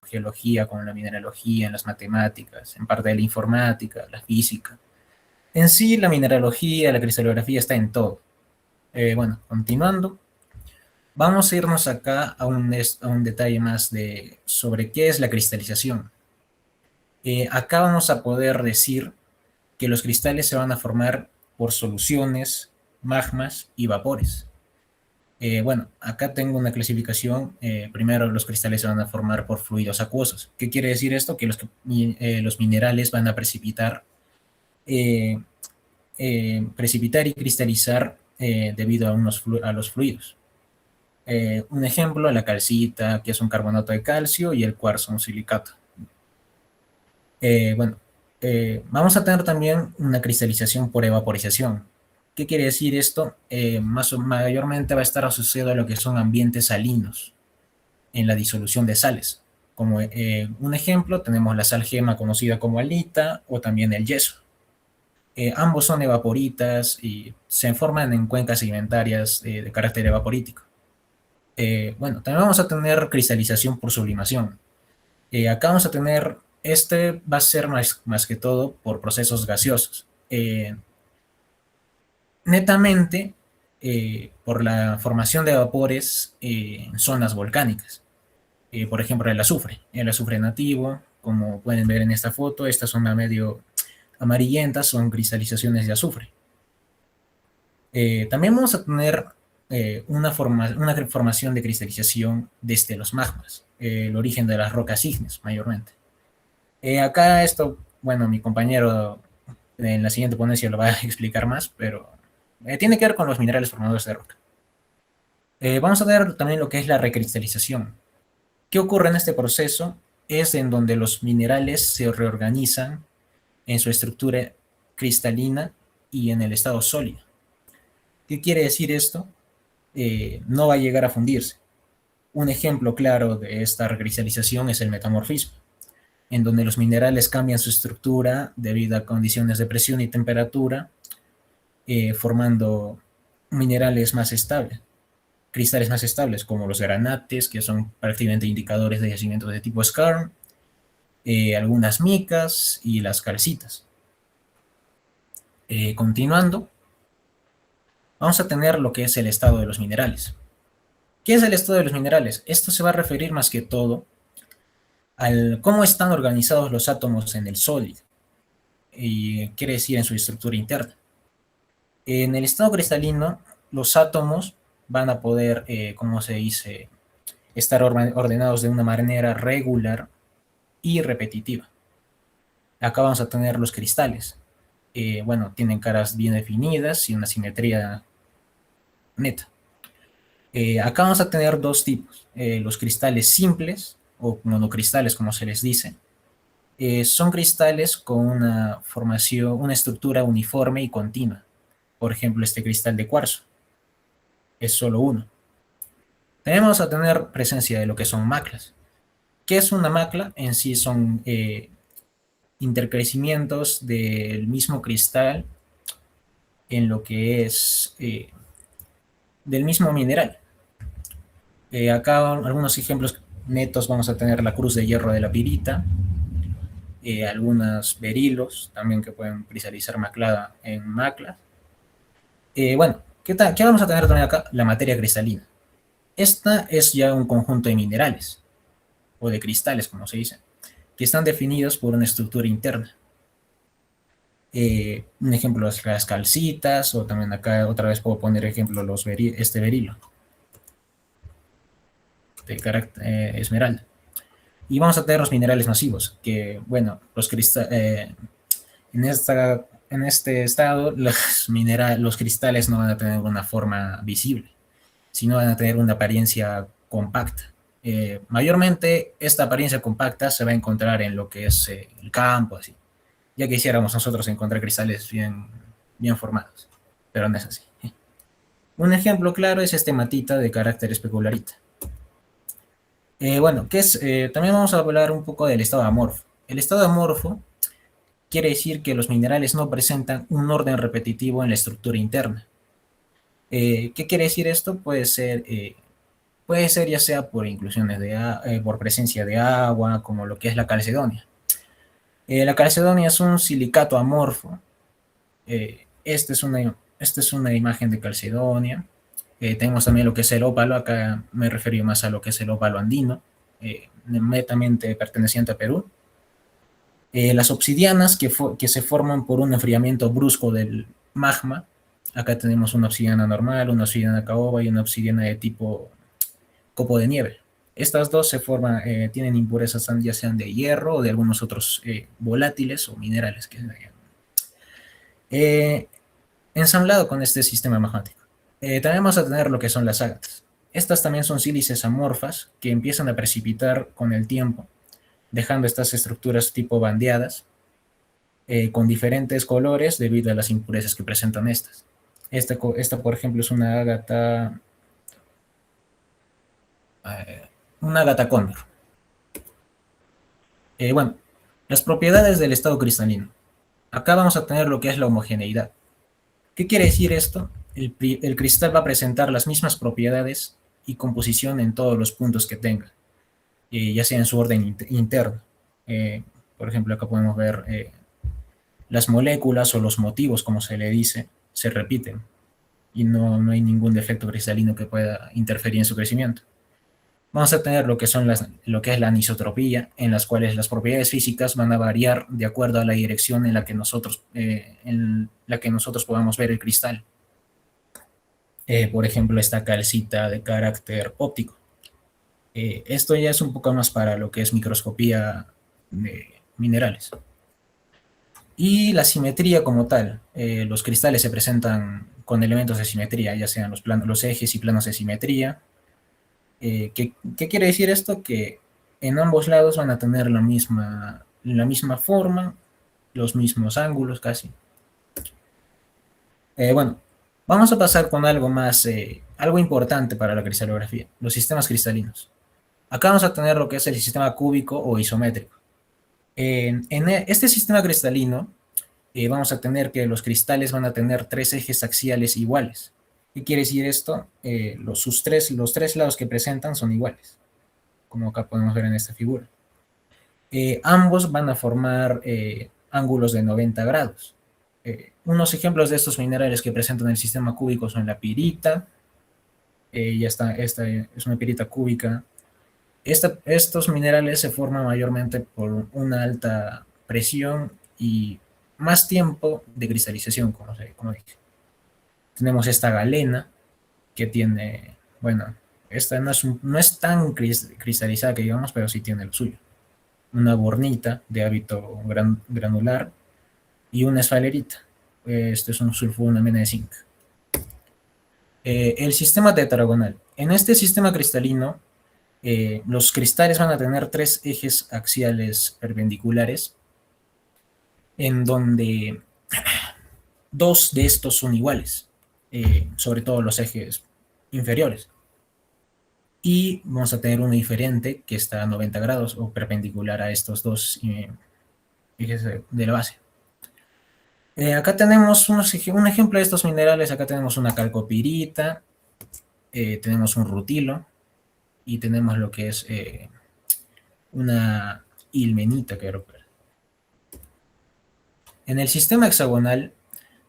geología como en la mineralogía, en las matemáticas, en parte de la informática, la física. En sí, la mineralogía, la cristalografía está en todo. Bueno, continuando, vamos a irnos acá a un detalle más sobre qué es la cristalización. Acá vamos a poder decir que los cristales se van a formar por soluciones, magmas y vapores. Bueno, acá tengo una clasificación. Primero, los cristales se van a formar por fluidos acuosos. ¿Qué quiere decir esto? Que los minerales van a eh, precipitar y cristalizar debido a los fluidos. Un ejemplo, la calcita, que es un carbonato de calcio, y el cuarzo, un silicato. Bueno, vamos a tener también una cristalización por evaporización. ¿Qué quiere decir esto? Mayormente va a estar asociado a lo que son ambientes salinos en la disolución de sales. Como un ejemplo, tenemos la sal gema conocida como halita o también el yeso. Ambos son evaporitas y se forman en cuencas sedimentarias de carácter evaporítico. Bueno, también vamos a tener cristalización por sublimación. Acá vamos a tener, este va a ser más que todo por procesos gaseosos. Netamente por la formación de vapores en zonas volcánicas. Por ejemplo, el azufre nativo, como pueden ver en esta foto, estas son medio amarillentas, son cristalizaciones de azufre. También vamos a tener una formación de cristalización desde los magmas, el origen de las rocas ígneas mayormente. Acá esto, bueno, mi compañero en la siguiente ponencia lo va a explicar más, pero tiene que ver con los minerales formadores de roca. Vamos a ver también lo que es la recristalización. ¿Qué ocurre en este proceso? Es en donde los minerales se reorganizan en su estructura cristalina y en el estado sólido. ¿Qué quiere decir esto? No va a llegar a fundirse. Un ejemplo claro de esta recristalización es el metamorfismo, en donde los minerales cambian su estructura debido a condiciones de presión y temperatura, formando minerales más estables, cristales más estables, como los granates, que son prácticamente indicadores de yacimientos de tipo skarn, algunas micas y las calcitas. Continuando, vamos a tener lo que es el estado de los minerales. ¿Qué es el estado de los minerales? Esto se va a referir más que todo al cómo están organizados los átomos en el sólido, y quiere decir en su estructura interna. En el estado cristalino, los átomos van a poder, ¿cómo se dice?, estar ordenados de una manera regular y repetitiva. Acá vamos a tener los cristales. Bueno, tienen caras bien definidas y una simetría neta. Acá vamos a tener dos tipos. Los cristales simples, o monocristales como se les dice, son cristales con una formación, una estructura uniforme y continua. Por ejemplo, este cristal de cuarzo es solo uno. Tenemos a tener presencia de lo que son maclas. ¿Qué es una macla? En sí son intercrecimientos del mismo cristal en lo que es del mismo mineral. Acá algunos ejemplos netos vamos a tener la cruz de hierro de la pirita, algunos berilos también que pueden cristalizar maclada en maclas. Bueno, ¿qué vamos a tener también acá? La materia cristalina. Esta es ya un conjunto de minerales, o de cristales, como se dice, que están definidos por una estructura interna. Un ejemplo es las calcitas, o también acá otra vez puedo poner ejemplo este berilo, de carácter esmeralda. Y vamos a tener los minerales masivos, que, bueno, en este estado los cristales no van a tener una forma visible, sino van a tener una apariencia compacta. Mayormente esta apariencia compacta se va a encontrar en lo que es el campo, así. Ya quisiéramos nosotros encontrar cristales bien formados, pero no es así. Un ejemplo claro es este matita de carácter especularita. Bueno, también vamos a hablar un poco del estado amorfo. El estado amorfo quiere decir que los minerales no presentan un orden repetitivo en la estructura interna. ¿Qué quiere decir esto? Puede ser Puede ser ya sea por inclusiones por presencia de agua, como lo que es la calcedonia. La calcedonia es un silicato amorfo. Esta es una imagen de calcedonia. Tenemos también lo que es el ópalo, acá me refiero más a lo que es el ópalo andino, netamente perteneciente a Perú. Las obsidianas que se forman por un enfriamiento brusco del magma. Acá tenemos una obsidiana normal, una obsidiana caoba y una obsidiana de tipo copo de nieve. Estas dos se forman, tienen impurezas ya sean de hierro o de algunos otros volátiles o minerales que eh, ensamblado con este sistema magmático. También vamos a tener lo que son las ágatas. Estas también son sílices amorfas que empiezan a precipitar con el tiempo, dejando estas estructuras tipo bandeadas, con diferentes colores debido a las impurezas que presentan estas. Esta por ejemplo, es eh, una ágata cóndor. Bueno, las propiedades del estado cristalino. Acá vamos a tener lo que es la homogeneidad. ¿Qué quiere decir esto? El cristal va a presentar las mismas propiedades y composición en todos los puntos que tenga, ya sea en su orden interno. Eh, por ejemplo, acá podemos ver las moléculas o los motivos, como se le dice, se repiten y no hay ningún defecto cristalino que pueda interferir en su crecimiento. Vamos a tener lo que es la anisotropía, en las cuales las propiedades físicas van a variar de acuerdo a la dirección en la que nosotros podamos ver el cristal. Por ejemplo, esta calcita de carácter óptico. Esto ya es un poco más para lo que es microscopía de minerales. Y la simetría como tal. Los cristales se presentan con elementos de simetría, ya sean los ejes y planos de simetría. ¿Qué quiere decir esto? Que en ambos lados van a tener la misma forma, los mismos ángulos casi. Bueno, vamos a pasar con algo importante para la cristalografía, los sistemas cristalinos. Acá vamos a tener lo que es el sistema cúbico o isométrico. Este sistema cristalino, vamos a tener que los cristales van a tener tres ejes axiales iguales. ¿Qué quiere decir esto? Los tres lados que presentan son iguales, como acá podemos ver en esta figura. Ambos van a formar ángulos de 90 grados. Unos ejemplos de estos minerales que presentan el sistema cúbico son la pirita. Esta es una pirita cúbica. Estos minerales se forman mayormente por una alta presión y más tiempo de cristalización, como dije. Tenemos esta galena, que tiene, bueno, esta no es tan cristalizada que digamos, pero sí tiene lo suyo. Una bornita de hábito granular y una esfalerita. Este es un sulfuro, una mena de zinc. El sistema tetragonal. En este sistema cristalino, los cristales van a tener tres ejes axiales perpendiculares, en donde dos de estos son iguales, sobre todo los ejes inferiores. Y vamos a tener uno diferente que está a 90 grados o perpendicular a estos dos ejes de la base. Acá tenemos un ejemplo de estos minerales. Acá tenemos una calcopirita, tenemos un rutilo y tenemos lo que es una ilmenita, creo. En el sistema hexagonal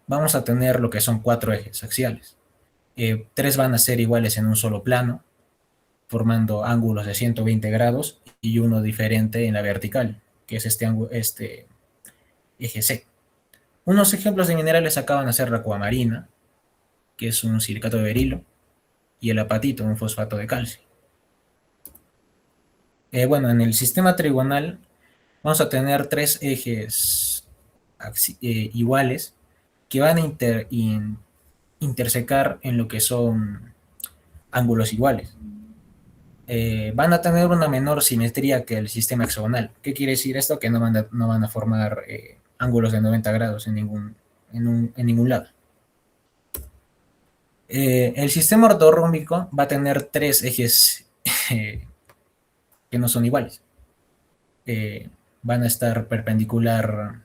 vamos a tener lo que son cuatro ejes axiales. Tres van a ser iguales en un solo plano, formando ángulos de 120 grados y uno diferente en la vertical, que es este eje C. Unos ejemplos de minerales acá van a ser la acuamarina, que es un silicato de berilo, y el apatito, un fosfato de calcio. Bueno, en el sistema trigonal vamos a tener tres ejes iguales que van a intersecar en lo que son ángulos iguales. Van a tener una menor simetría que el sistema hexagonal. ¿Qué quiere decir esto? Que no van a formar ángulos de 90 grados en ningún lado. El sistema ortorrómbico va a tener tres ejes que no son iguales. Van a estar perpendicular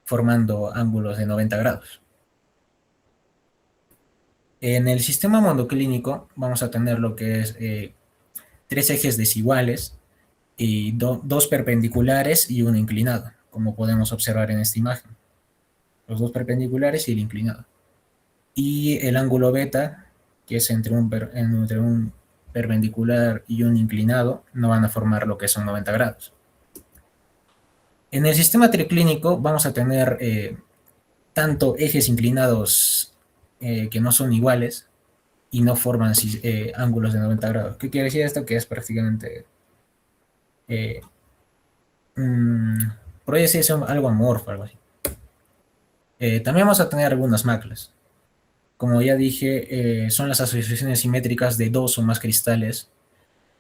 formando ángulos de 90 grados. En el sistema mondoclínico vamos a tener lo que es tres ejes desiguales y dos perpendiculares y uno inclinado, como podemos observar en esta imagen. Los dos perpendiculares y el inclinado. Y el ángulo beta, que es entre un perpendicular y un inclinado, no van a formar lo que son 90 grados. En el sistema triclínico vamos a tener tanto ejes inclinados que no son iguales y no forman ángulos de 90 grados. ¿Qué quiere decir esto? Que es prácticamente, eh, mm, por decirse algo amorfo, algo así. También vamos a tener algunas maclas. Como ya dije, son las asociaciones simétricas de dos o más cristales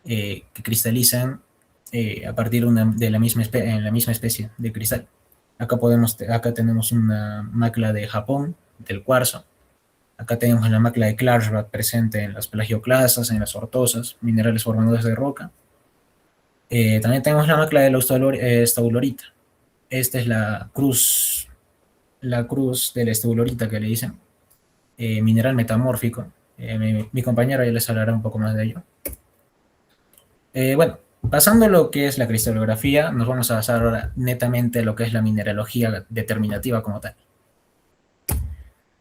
que cristalizan a partir de en la misma especie de cristal. Acá tenemos una macla de Japón, del cuarzo. Acá tenemos la macla de Klarsbach presente en las plagioclasas, en las ortosas, minerales formadores de roca. También tenemos la macla de la staulorita. Esta es la cruz de la staulorita que le dicen, mineral metamórfico. Mi compañero ya les hablará un poco más de ello. Bueno, pasando a lo que es la cristalografía, nos vamos a basar ahora netamente en lo que es la mineralogía determinativa como tal.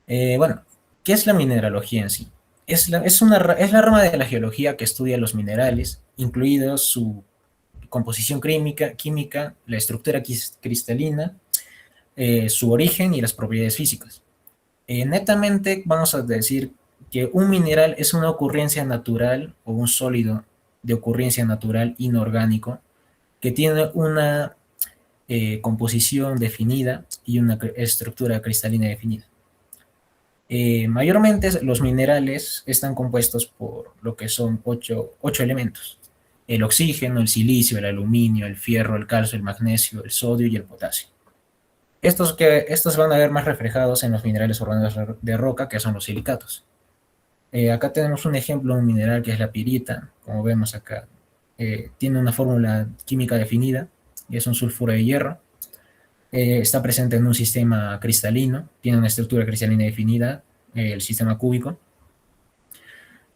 Bueno, ¿qué es la mineralogía en sí? Es la rama de la geología que estudia los minerales, incluidos su composición química, la estructura cristalina, su origen y las propiedades físicas. Netamente vamos a decir que un mineral es una ocurrencia natural o un sólido de ocurrencia natural inorgánico que tiene una composición definida y una estructura cristalina definida. Mayormente los minerales están compuestos por lo que son ocho elementos: el oxígeno, el silicio, el aluminio, el fierro, el calcio, el magnesio, el sodio y el potasio. Estos van a ver más reflejados en los minerales orgánicos de roca, que son los silicatos. Acá tenemos un ejemplo de un mineral que es la pirita, como vemos acá. Tiene una fórmula química definida, y es un sulfuro de hierro. Está presente en un sistema cristalino, tiene una estructura cristalina definida, el sistema cúbico.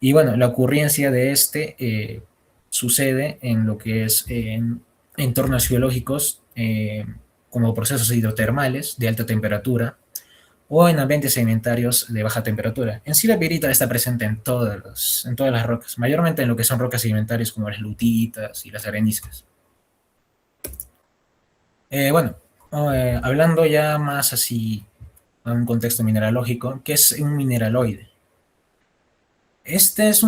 Y bueno, la ocurrencia de sucede en lo que es en entornos geológicos, como procesos hidrotermales de alta temperatura o en ambientes sedimentarios de baja temperatura. En sí la pirita está presente en todas las rocas, mayormente en lo que son rocas sedimentarias como las lutitas y las areniscas. Bueno, hablando ya más así en un contexto mineralógico, ¿qué es un mineraloide? Este es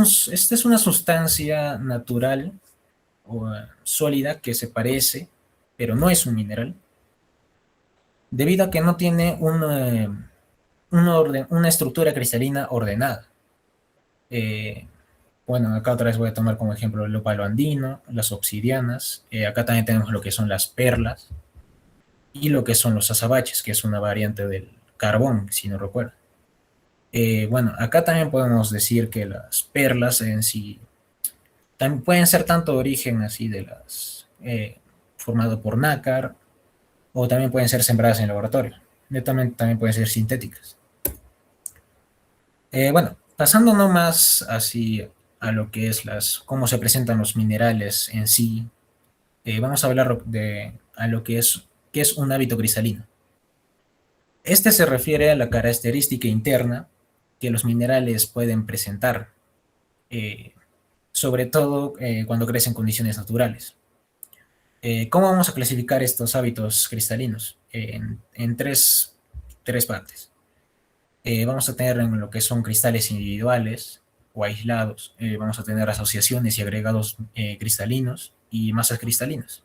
una sustancia natural o sólida que se parece, pero no es un mineral, debido a que no tiene una estructura cristalina ordenada. Eh, bueno, acá otra vez voy a tomar como ejemplo el ópalo andino, las obsidianas. Acá también tenemos lo que son las perlas y lo que son los azabaches, que es una variante del carbón, si no recuerdo. Bueno, acá también podemos decir que las perlas en sí también pueden ser tanto de origen así formado por nácar, o también pueden ser sembradas en laboratorio. También pueden ser sintéticas. Bueno, pasando no más así a lo que es cómo se presentan los minerales en sí, vamos a hablar a lo que qué es un hábito cristalino. Este se refiere a la característica interna que los minerales pueden presentar, eh, sobre todo cuando crecen en condiciones naturales. ¿Cómo vamos a clasificar estos hábitos cristalinos? En tres partes. Vamos a tener en lo que son cristales individuales o aislados. Vamos a tener asociaciones y agregados cristalinos y masas cristalinas.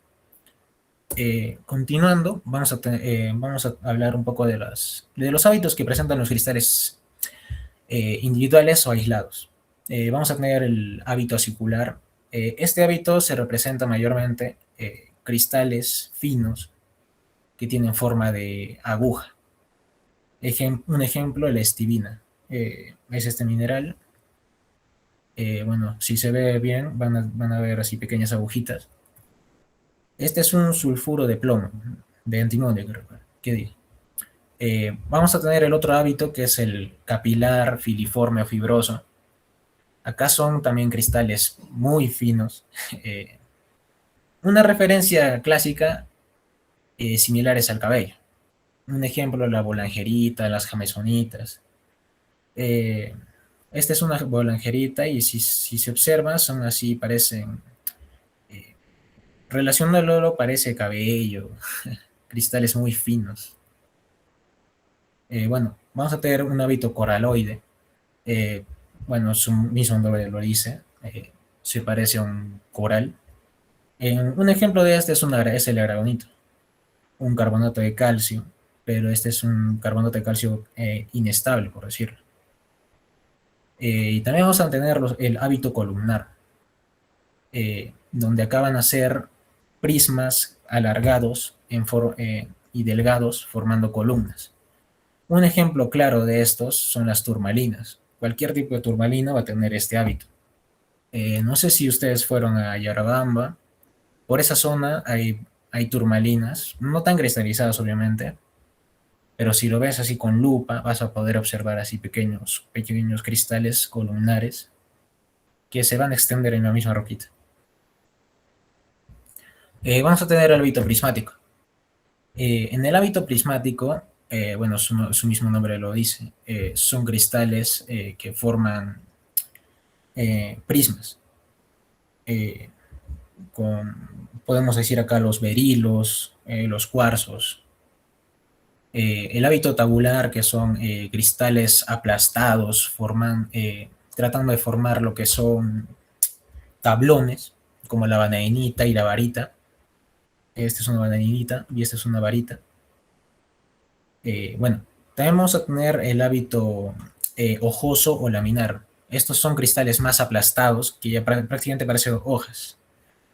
Continuando, vamos a hablar un poco de los hábitos que presentan los cristales individuales o aislados. Vamos a tener el hábito acicular. Este hábito se representa mayormente cristales finos que tienen forma de aguja. Un ejemplo, la estibina. Es este mineral. Bueno, si se ve bien, van a ver así pequeñas agujitas. Este es un sulfuro de plomo, de antimonio, creo. ¿Qué digo? Vamos a tener el otro hábito que es el capilar, filiforme o fibroso. Acá son también cristales muy finos. Eh, una referencia clásica, similares al cabello. Un ejemplo, la bolangerita, las jamesonitas. Eh, Esta es una bolangerita y si se observa son así, parecen, eh, relacionándolo parece cabello, cristales muy finos. Bueno, vamos a tener un hábito coraloide. Eh, bueno, su mismo nombre lo dice, se parece a un coral. Un ejemplo de este es el aragonito, un carbonato de calcio, pero este es un carbonato de calcio inestable, por decirlo. Y también vamos a tener el hábito columnar, donde acaban a ser prismas alargados y delgados formando columnas. Un ejemplo claro de estos son las turmalinas. Cualquier tipo de turmalina va a tener este hábito. No sé si ustedes fueron a Yarabamba. Por esa zona hay turmalinas, no tan cristalizadas obviamente, pero si lo ves así con lupa vas a poder observar así pequeños cristales columnares que se van a extender en la misma roquita. Vamos a tener el hábito prismático. En el hábito prismático, bueno, su mismo nombre lo dice, son cristales que forman prismas. Eh, Podemos decir acá los berilos, los cuarzos. El hábito tabular, que son cristales aplastados, tratando de formar lo que son tablones, como la bananinita y la varita. Esta es una bananinita y esta es una varita. Bueno, también vamos a tener el hábito hojoso o laminar. Estos son cristales más aplastados que ya prácticamente parecen hojas.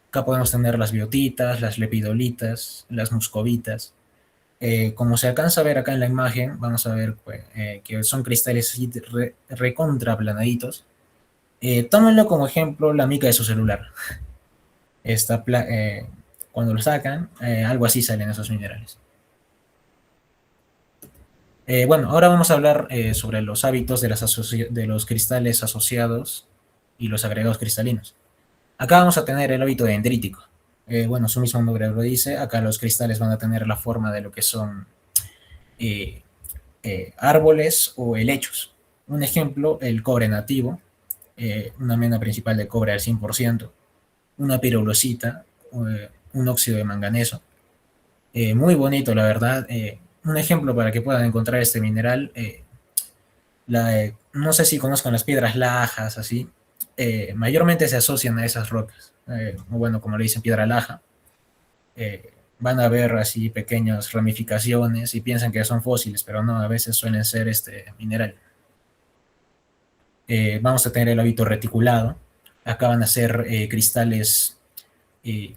Acá podemos tener las biotitas, las lepidolitas, las muscovitas. Como se alcanza a ver acá en la imagen, vamos a ver pues, que son cristales recontra aplanaditos. Tómenlo como ejemplo la mica de su celular. Esta cuando lo sacan, algo así salen esos minerales. Bueno, ahora vamos a hablar sobre los hábitos de los cristales asociados y los agregados cristalinos. Acá vamos a tener el hábito dendrítico. Bueno, su mismo nombre lo dice. Acá los cristales van a tener la forma de lo que son eh, árboles o helechos. Un ejemplo, el cobre nativo, una mena principal de cobre al 100%, una pirulosita, un óxido de manganeso. Muy bonito, la verdad. Un ejemplo para que puedan encontrar este mineral, no sé si conozcan las piedras lajas, así, mayormente se asocian a esas rocas. Bueno, como le dicen, piedra laja. Van a ver así pequeñas ramificaciones y piensan que son fósiles, pero no, a veces suelen ser este mineral. Vamos a tener el hábito reticulado. Acá van a ser cristales eh,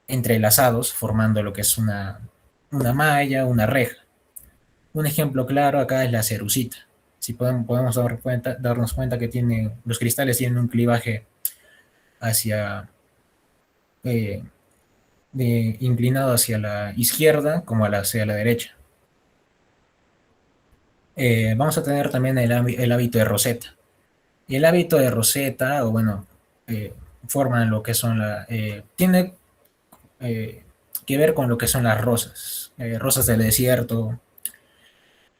entrelazados, formando lo que es una malla, una reja. Un ejemplo claro acá es la cerucita. Si podemos darnos cuenta que los cristales tienen un clivaje hacia, eh, inclinado hacia la izquierda como hacia la derecha. Vamos a tener también el hábito de roseta. El hábito de roseta, o bueno, forman lo que son tiene eh, que ver con lo que son las rosas, rosas del desierto.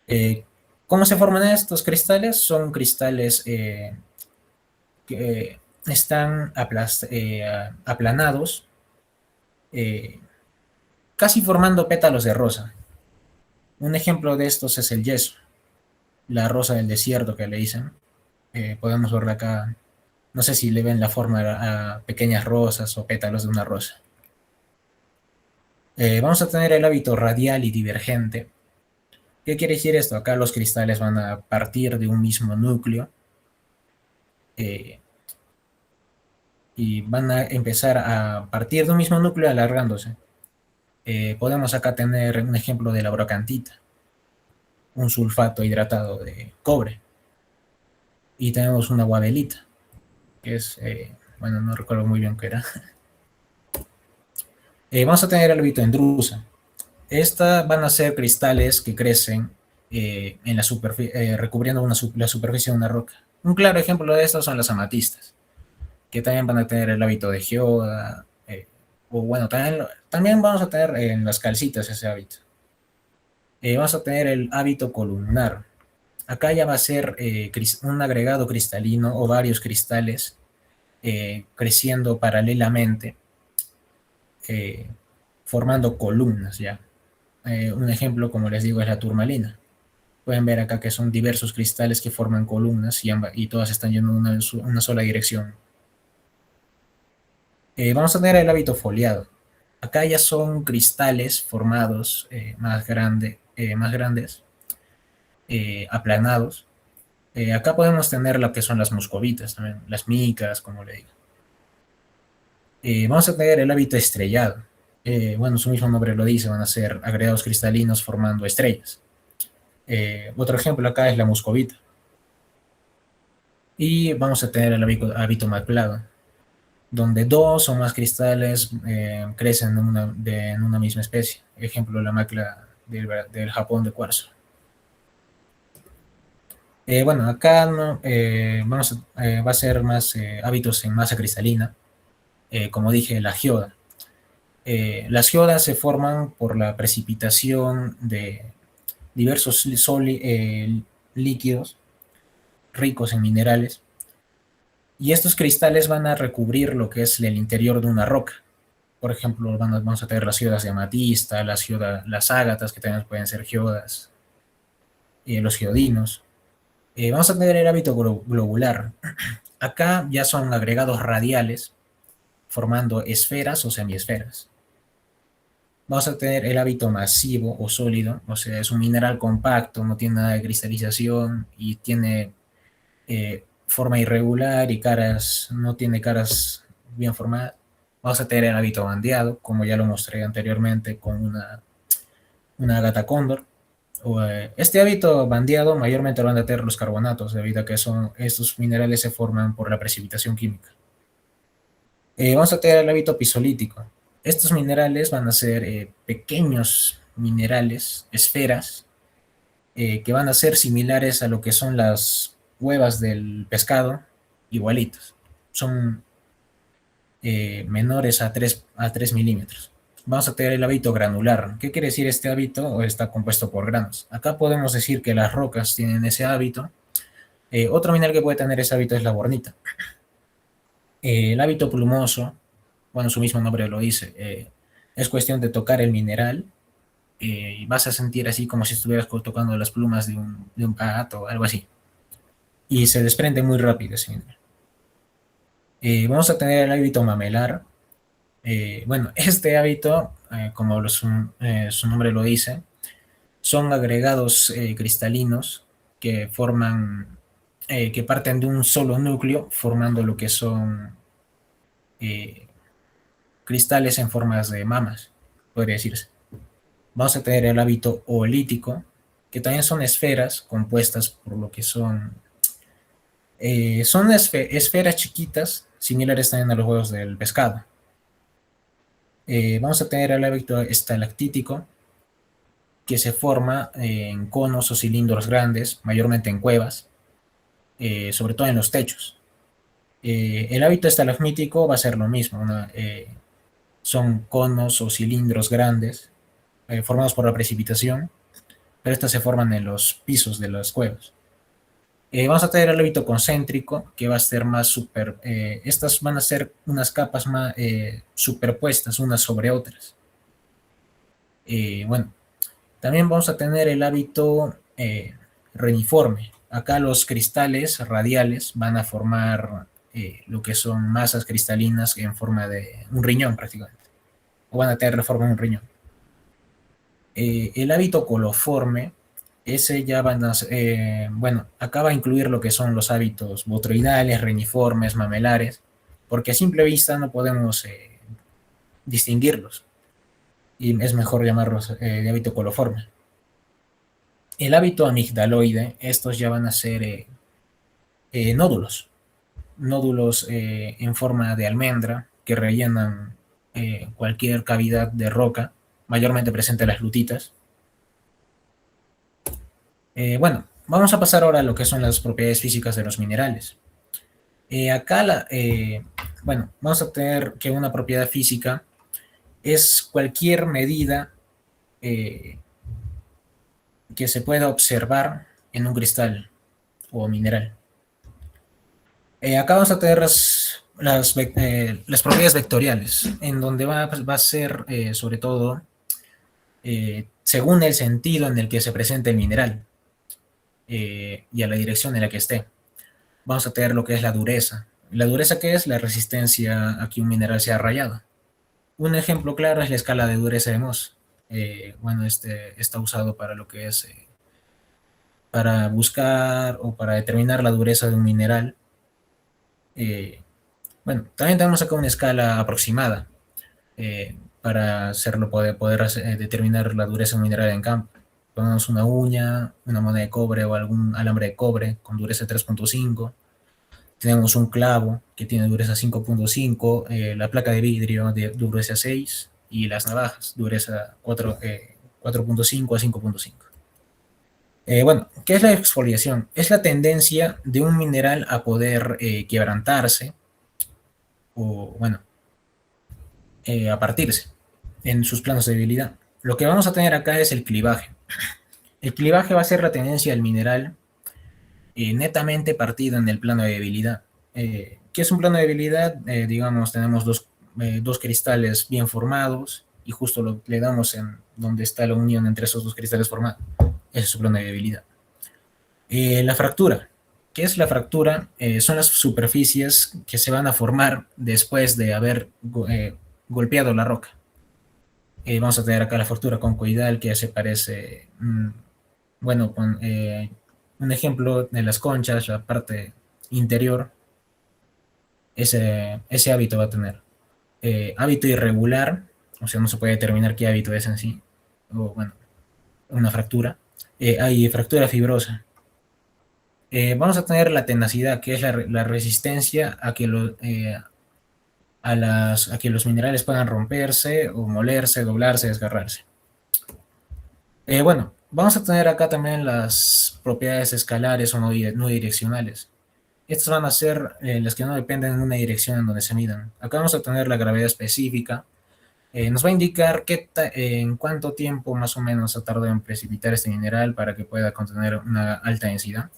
Eh, ¿Cómo se forman estos cristales? Son cristales que están aplanados, eh, casi formando pétalos de rosa. Un ejemplo de estos es el yeso, la rosa del desierto que le dicen. Podemos verla acá. No sé si le ven la forma a pequeñas rosas o pétalos de una rosa. Vamos a tener el hábito radial y divergente. ¿Qué quiere decir esto? Acá los cristales van a partir de un mismo núcleo eh, y van a empezar a partir de un mismo núcleo alargándose. Podemos acá tener un ejemplo de la brocantita, un sulfato hidratado de cobre. Y tenemos una guadelita, que es, bueno, no recuerdo muy bien qué era. Vamos a tener el hábito en drusa. Estas van a ser cristales que crecen en la recubriendo la superficie de una roca. Un claro ejemplo de estos son las amatistas, que también van a tener el hábito de geoda, o bueno, también vamos a tener en las calcitas ese hábito. Vamos a tener el hábito columnar. Acá ya va a ser un agregado cristalino o varios cristales creciendo paralelamente, eh, formando columnas ya. Un ejemplo, como les digo, es la turmalina. Pueden ver acá que son diversos cristales que forman columnas y todas están yendo en una sola dirección. Vamos a tener el hábito foliado. Acá ya son cristales formados más grandes, aplanados. Acá podemos tener lo que son las moscovitas, también, las micas, como le digo. Vamos a tener el hábito estrellado. Bueno, su mismo nombre lo dice, van a ser agregados cristalinos formando estrellas. Otro ejemplo acá es la moscovita. Y vamos a tener el hábito maclado, donde dos o más cristales crecen en una misma especie. Ejemplo, la macla del Japón de cuarzo. Bueno, acá no, va a ser más hábitos en masa cristalina, como dije, la geoda. Las geodas se forman por la precipitación de diversos líquidos ricos en minerales, y estos cristales van a recubrir lo que es el interior de una roca. Por ejemplo, vamos a tener las geodas de amatista, las ágatas, que también pueden ser geodas, los geodinos. Vamos a tener el hábito globular. Acá ya son agregados radiales formando esferas o semiesferas. Vamos a tener el hábito masivo o sólido, o sea, es un mineral compacto, no tiene nada de cristalización y tiene forma irregular y no tiene caras bien formadas. Vamos a tener el hábito bandeado, como ya lo mostré anteriormente con una gata cóndor. Este hábito bandeado mayormente lo van a tener los carbonatos, debido a que estos minerales se forman por la precipitación química. Vamos a tener el hábito pisolítico. Estos minerales van a ser pequeños minerales, esferas, que van a ser similares a lo que son las huevas del pescado, igualitos. Son menores a 3 milímetros. Vamos a tener el hábito granular. ¿Qué quiere decir este hábito? Está compuesto por granos. Acá podemos decir que las rocas tienen ese hábito. Otro mineral que puede tener ese hábito es la bornita. El hábito plumoso, bueno, su mismo nombre lo dice, es cuestión de tocar el mineral y vas a sentir así como si estuvieras tocando las plumas de un pato o algo así. Y se desprende muy rápido ese mineral. Vamos a tener el hábito mamelar. Bueno, este hábito, como su nombre lo dice, son agregados cristalinos que que parten de un solo núcleo, formando lo que son eh, cristales en formas de mamas, podría decirse. Vamos a tener el hábito oolítico, que también son esferas compuestas por lo que son esferas chiquitas, similares también a los huevos del pescado. Vamos a tener el hábito estalactítico, que se forma en conos o cilindros grandes, mayormente en cuevas, sobre todo en los techos. El hábito estalagmítico va a ser lo mismo, son conos o cilindros grandes formados por la precipitación, pero estas se forman en los pisos de las cuevas. Vamos a tener el hábito concéntrico, que va a ser estas van a ser unas capas más superpuestas unas sobre otras. Bueno, también vamos a tener el hábito reniforme. Acá los cristales radiales van a formar lo que son masas cristalinas en forma de un riñón prácticamente, o van a tener la forma de un riñón. El hábito coloforme, ese ya bueno, acá va a incluir lo que son los hábitos botroidales, reniformes, mamelares, porque a simple vista no podemos distinguirlos, y es mejor llamarlos de hábito coloforme. El hábito amigdaloide, estos ya van a ser nódulos en forma de almendra que rellenan cualquier cavidad de roca mayormente presente las lutitas. Bueno, vamos a pasar ahora a lo que son las propiedades físicas de los minerales. Bueno, vamos a tener que una propiedad física es cualquier medida que se pueda observar en un cristal o mineral. Acá vamos a tener las propiedades vectoriales, en donde va a ser sobre todo según el sentido en el que se presente el mineral y a la dirección en la que esté. Vamos a tener lo que es la dureza. La dureza, ¿qué es? La resistencia a que un mineral sea rayado. Un ejemplo claro es la escala de dureza de Mohs. Bueno, este está usado para lo que es para buscar o para determinar la dureza de un mineral. Bueno, también tenemos acá una escala aproximada para hacerlo, poder determinar la dureza de un mineral en campo. Ponemos una uña, una moneda de cobre o algún alambre de cobre con dureza 3.5. Tenemos un clavo que tiene dureza 5.5, la placa de vidrio de dureza 6 y las navajas dureza 4.5 a 5.5. Bueno, ¿qué es la exfoliación? Es la tendencia de un mineral a poder quebrantarse o, bueno, a partirse en sus planos de debilidad. Lo que vamos a tener acá es el clivaje. El clivaje va a ser la tendencia del mineral netamente partido en el plano de debilidad. ¿Qué es un plano de debilidad? Digamos, tenemos dos cristales bien formados y justo le damos en donde está la unión entre esos dos cristales formados. Ese es su plano de debilidad. La fractura. ¿Qué es la fractura? Son las superficies que se van a formar después de haber golpeado la roca. Vamos a tener acá la fractura concoidal que se parece, bueno, con un ejemplo de las conchas, la parte interior, ese hábito va a tener. Hábito irregular, o sea, no se puede determinar qué hábito es en sí, o bueno, una fractura. Hay fractura fibrosa. Vamos a tener la tenacidad, que es la resistencia a que, a que los minerales puedan romperse o molerse, doblarse, desgarrarse. Bueno, vamos a tener acá también las propiedades escalares o no direccionales. Estas van a ser las que no dependen de una dirección en donde se midan. Acá vamos a tener la gravedad específica. Nos va a indicar en cuánto tiempo más o menos ha tardado en precipitar este mineral para que pueda contener una alta densidad.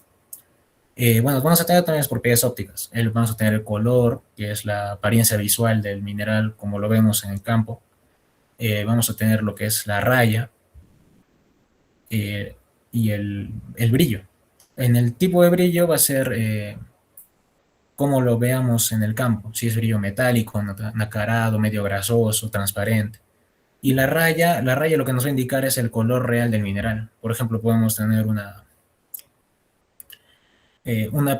Bueno, vamos a tener también las propiedades ópticas. Vamos a tener el color, que es la apariencia visual del mineral, como lo vemos en el campo. Vamos a tener lo que es la raya y el brillo. En el tipo de brillo va a ser como lo veamos en el campo, si es brillo metálico, nacarado, medio grasoso, transparente. Y la raya lo que nos va a indicar es el color real del mineral. Por ejemplo, podemos tener una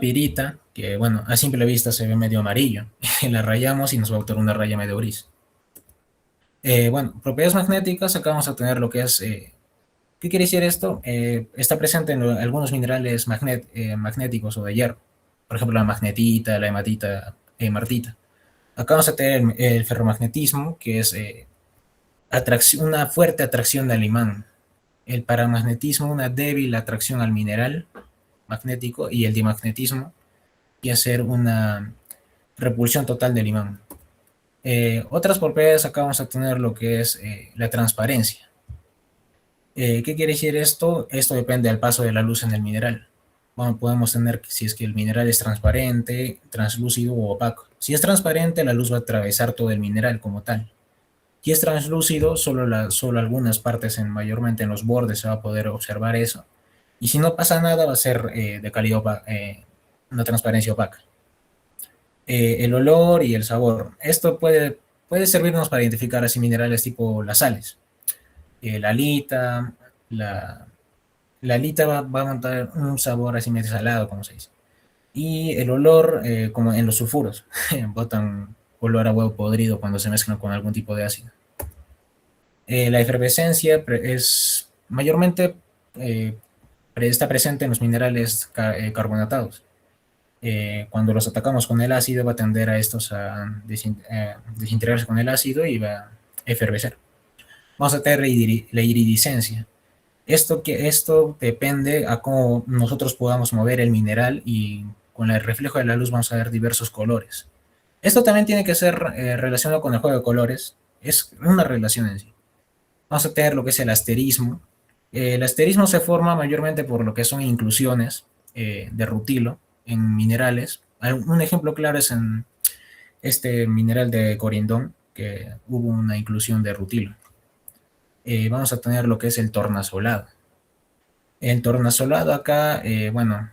pirita que, bueno, a simple vista se ve medio amarillo. La rayamos y nos va a obtener una raya medio gris. Bueno, propiedades magnéticas, acá vamos a tener lo que es... ¿Qué quiere decir esto? Está presente en algunos minerales magnéticos o de hierro. Por ejemplo, la magnetita, la hematita, martita. Acá vamos a tener el ferromagnetismo, que es una fuerte atracción al imán. El paramagnetismo, una débil atracción al mineral magnético, y el dimagnetismo, y hacer una repulsión total del imán. Otras propiedades acá vamos a tener lo que es la transparencia. ¿Qué quiere decir esto? Esto depende del paso de la luz en el mineral. Bueno, podemos tener si es que el mineral es transparente, translúcido o opaco. Si es transparente, la luz va a atravesar todo el mineral como tal. Si es translúcido, solo algunas partes, mayormente en los bordes, se va a poder observar eso. Y si no pasa nada, va a ser de calidad una transparencia opaca. El olor y el sabor. Esto puede servirnos para identificar así minerales tipo las sales. La alita, la alita va a montar un sabor así medio salado, como se dice. Y el olor, como en los sulfuros, botan olor a huevo podrido cuando se mezclan con algún tipo de ácido. La efervescencia es mayormente está presente en los minerales carbonatados. Cuando los atacamos con el ácido, va a tender a estos a desintegrarse con el ácido y va a efervecer. Vamos a tener la iridiscencia. Esto depende a cómo nosotros podamos mover el mineral y con el reflejo de la luz vamos a ver diversos colores. Esto también tiene que ser relacionado con el juego de colores. Es una relación en sí. Vamos a tener lo que es el asterismo. El asterismo se forma mayormente por lo que son inclusiones de rutilo en minerales. Un ejemplo claro es en este mineral de corindón, que hubo una inclusión de rutilo. Vamos a tener lo que es el tornasolado. El tornasolado acá, bueno,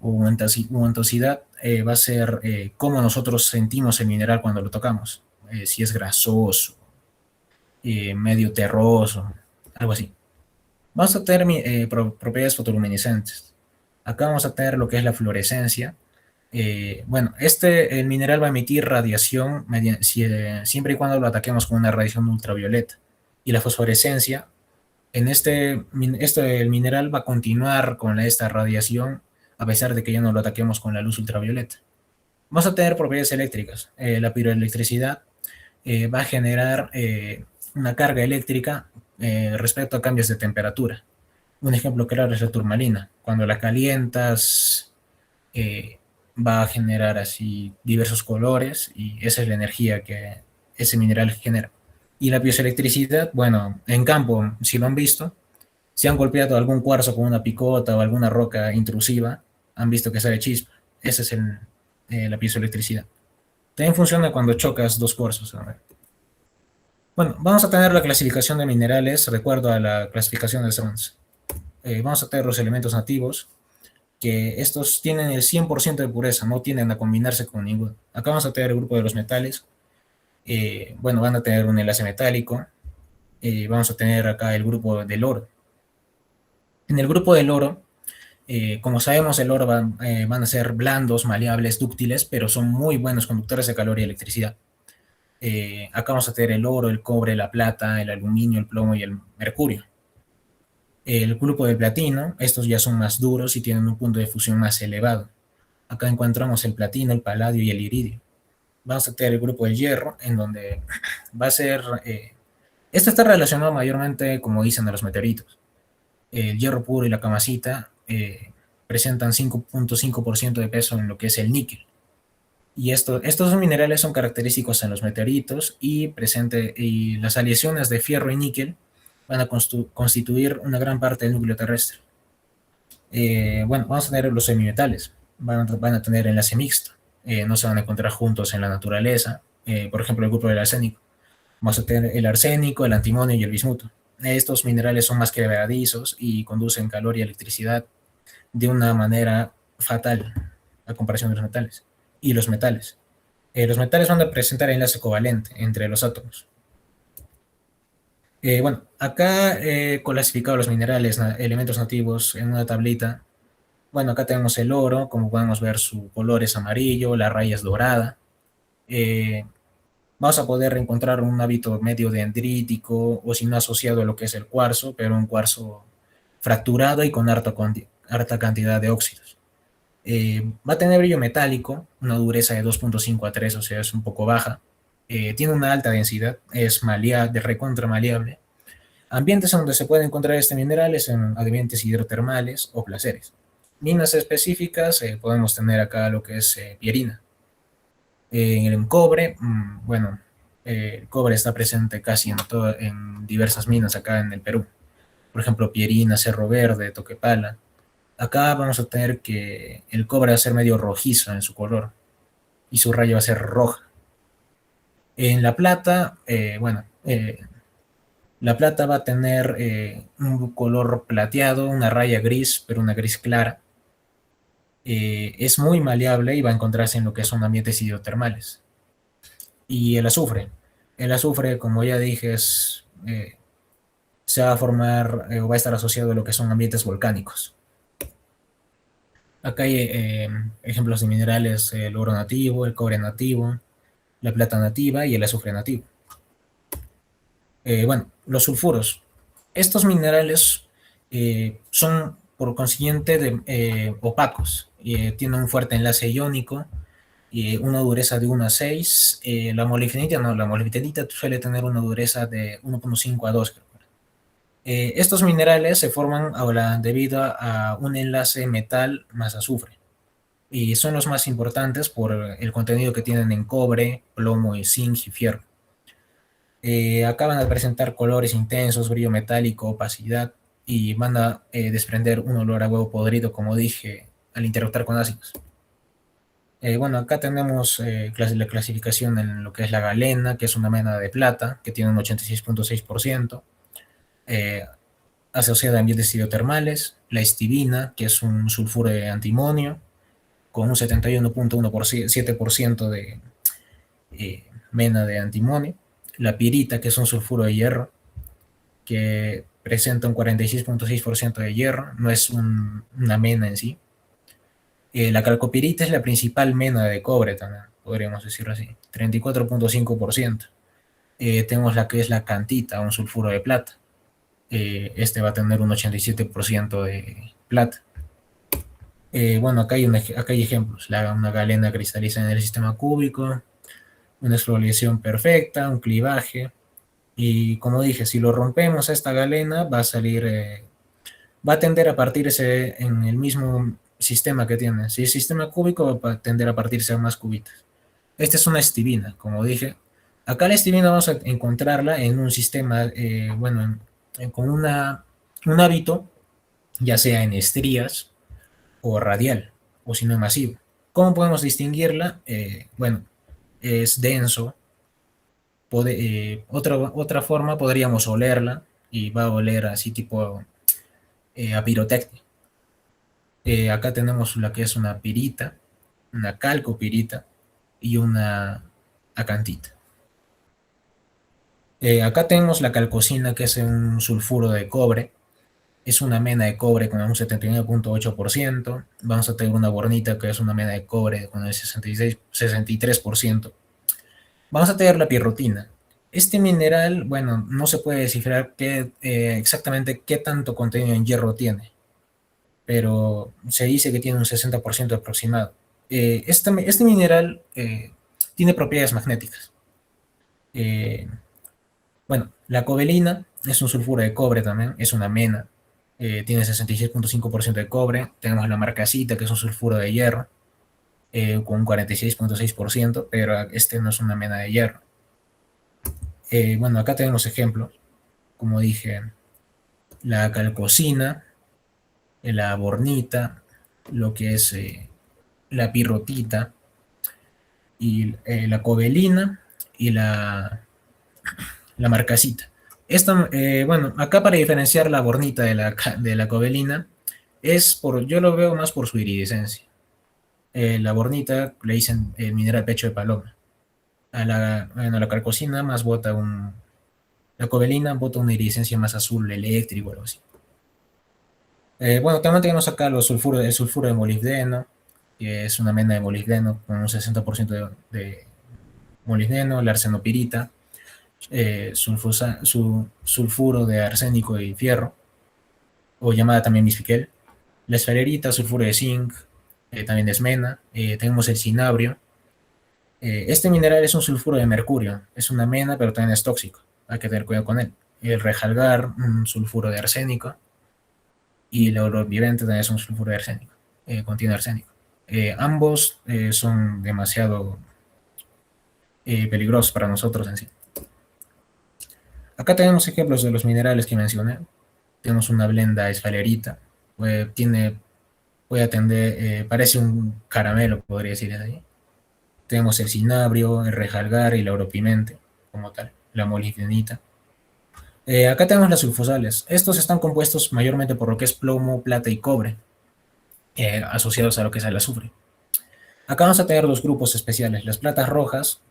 untuosidad va a ser cómo nosotros sentimos el mineral cuando lo tocamos. Si es grasoso, medio terroso, algo así. Vamos a tener propiedades fotoluminiscentes. Acá vamos a tener lo que es la fluorescencia. Bueno, el mineral va a emitir radiación siempre y cuando lo ataquemos con una radiación ultravioleta. Y la fosforescencia, el mineral va a continuar con esta radiación a pesar de que ya no lo ataquemos con la luz ultravioleta. Vamos a tener propiedades eléctricas. La piroelectricidad va a generar una carga eléctrica respecto a cambios de temperatura. Un ejemplo claro es la turmalina. Cuando la calientas, va a generar así diversos colores y esa es la energía que ese mineral genera. Y la piezoelectricidad, bueno, en campo, si lo han visto, si han golpeado algún cuarzo con una picota o alguna roca intrusiva, han visto que sale chispa. Esa es la piezoelectricidad. También funciona cuando chocas dos cuarzos. Bueno, vamos a tener la clasificación de minerales, recuerdo a la clasificación de Strunz. Vamos a tener los elementos nativos, que estos tienen el 100% de pureza, no tienden a combinarse con ninguno. Acá vamos a tener el grupo de los metales, bueno, van a tener un enlace metálico, vamos a tener acá el grupo del oro. En el grupo del oro, como sabemos, el oro van a ser blandos, maleables, dúctiles, pero son muy buenos conductores de calor y electricidad. Acá vamos a tener el oro, el cobre, la plata, el aluminio, el plomo y el mercurio. El grupo de platino, estos ya son más duros y tienen un punto de fusión más elevado. Acá encontramos el platino, el paladio y el iridio. Vamos a tener el grupo del hierro, en donde va a ser... esto está relacionado mayormente, como dicen, a los meteoritos. El hierro puro y la camacita presentan 5.5% de peso en lo que es el níquel. Y estos minerales son característicos en los meteoritos y las aleaciones de fierro y níquel van a constituir una gran parte del núcleo terrestre. Bueno, vamos a tener los semimetales, van a tener enlace mixto, no se van a encontrar juntos en la naturaleza, por ejemplo el grupo del arsénico. Vamos a tener el arsénico, el antimonio y el bismuto. Estos minerales son más quebradizos y conducen calor y electricidad de una manera fatal a comparación de los metales. Y los metales. Los metales van a presentar enlace covalente entre los átomos. Bueno, acá he clasificado los minerales, elementos nativos en una tablita. Bueno, acá tenemos el oro, como podemos ver su color es amarillo, la raya es dorada. Vamos a poder encontrar un hábito medio dendrítico o si no asociado a lo que es el cuarzo, pero un cuarzo fracturado y con harta cantidad de óxidos. Va a tener brillo metálico, una dureza de 2.5 a 3, o sea, es un poco baja. Tiene una alta densidad, es de recontra maleable. Ambientes donde se puede encontrar este mineral es en ambientes hidrotermales o placeres. Minas específicas, podemos tener acá lo que es pierina. En el cobre, bueno, el cobre está presente casi en diversas minas acá en el Perú. Por ejemplo, Pierina, Cerro Verde, Toquepala. Acá vamos a tener que el cobre va a ser medio rojizo en su color y su raya va a ser roja. En la plata, bueno, la plata va a tener un color plateado, una raya gris, pero una gris clara. Es muy maleable y va a encontrarse en lo que son ambientes hidrotermales. Y el azufre, como ya dije, se va a formar o va a estar asociado a lo que son ambientes volcánicos. Acá hay ejemplos de minerales, el oro nativo, el cobre nativo, la plata nativa y el azufre nativo. Bueno, los sulfuros. Estos minerales son por consiguiente opacos, tienen un fuerte enlace iónico y una dureza de 1 a 6. La molibdenita no, la molibdenita suele tener una dureza de 1.5 a 2. Estos minerales se forman ahora debido a un enlace metal más azufre y son los más importantes por el contenido que tienen en cobre, plomo, zinc y fierro. Acaban de presentar colores intensos, brillo metálico, opacidad y van a desprender un olor a huevo podrido, como dije, al interactuar con ácidos. Bueno, acá tenemos la clasificación en lo que es la galena, que es una mena de plata, que tiene un 86.6%, eh, asociada a ambientes hidrotermales, la estibina, que es un sulfuro de antimonio, con un 71.7% de mena de antimonio, la pirita, que es un sulfuro de hierro, que presenta un 46.6% de hierro, no es una mena en sí. La calcopirita es la principal mena de cobre también, podríamos decirlo así, 34.5%. Tenemos la que es la cantita, un sulfuro de plata. Este va a tener un 87% de plata. Bueno, acá hay ejemplos. Una galena cristaliza en el sistema cúbico, una exfoliación perfecta, un clivaje. Y como dije, si lo rompemos a esta galena, va a salir, va a tender a partirse en el mismo sistema que tiene. Si es sistema cúbico, va a tender a partirse en más cubitos. Esta es una estibina, como dije. Acá la estibina vamos a encontrarla en un sistema, bueno, con un hábito, ya sea en estrías o radial, o si no masivo. ¿Cómo podemos distinguirla? Bueno, es denso. Otra forma podríamos olerla y va a oler así tipo a pirotecnia. Acá tenemos la que es una pirita, una calcopirita y una acantita. Acá tenemos la calcocina, que es un sulfuro de cobre. Es una mena de cobre con un 79.8%. Vamos a tener una bornita, que es una mena de cobre con el 63%. Vamos a tener la pirrotina. Este mineral, bueno, no se puede descifrar exactamente qué tanto contenido en hierro tiene, pero se dice que tiene un 60% aproximado. Este mineral tiene propiedades magnéticas. Eh, bueno, la cobalina es un sulfuro de cobre también, es una mena, tiene 66.5% de cobre. Tenemos la marcasita, que es un sulfuro de hierro, con un 46.6%, pero este no es una mena de hierro. Bueno, acá tenemos ejemplos, como dije, la calcosina, la bornita, lo que es la pirrotita, y la cobalina y la marcasita. Bueno, acá para diferenciar la bornita de la cobalina, yo lo veo más por su iridescencia. La bornita le dicen el mineral pecho de paloma. Bueno, la calcosina más la cobalina bota una iridescencia más azul eléctrico o algo así. Bueno, también tenemos acá el sulfuro de molibdeno, que es una mena de molibdeno con un 60% de molibdeno, la arsenopirita, sulfuro de arsénico y fierro, o llamada también bisfiquel, la esfalerita, sulfuro de zinc, también es mena. Tenemos el cinabrio. Este mineral es un sulfuro de mercurio, es una mena, pero también es tóxico, hay que tener cuidado con él. El rejalgar, un sulfuro de arsénico, y el oro vivente también es un sulfuro de arsénico, contiene arsénico. Ambos son demasiado peligrosos para nosotros en sí. Acá tenemos ejemplos de los minerales que mencioné. Tenemos una blenda esfalerita, puede atender, parece un caramelo, podría decir así. Tenemos el cinabrio, el rejalgar y la oropimente, como tal, la molibdenita. Acá tenemos las sulfosales. Estos están compuestos mayormente por lo que es plomo, plata y cobre, asociados a lo que es el azufre. Acá vamos a tener dos grupos especiales: las platas rojas,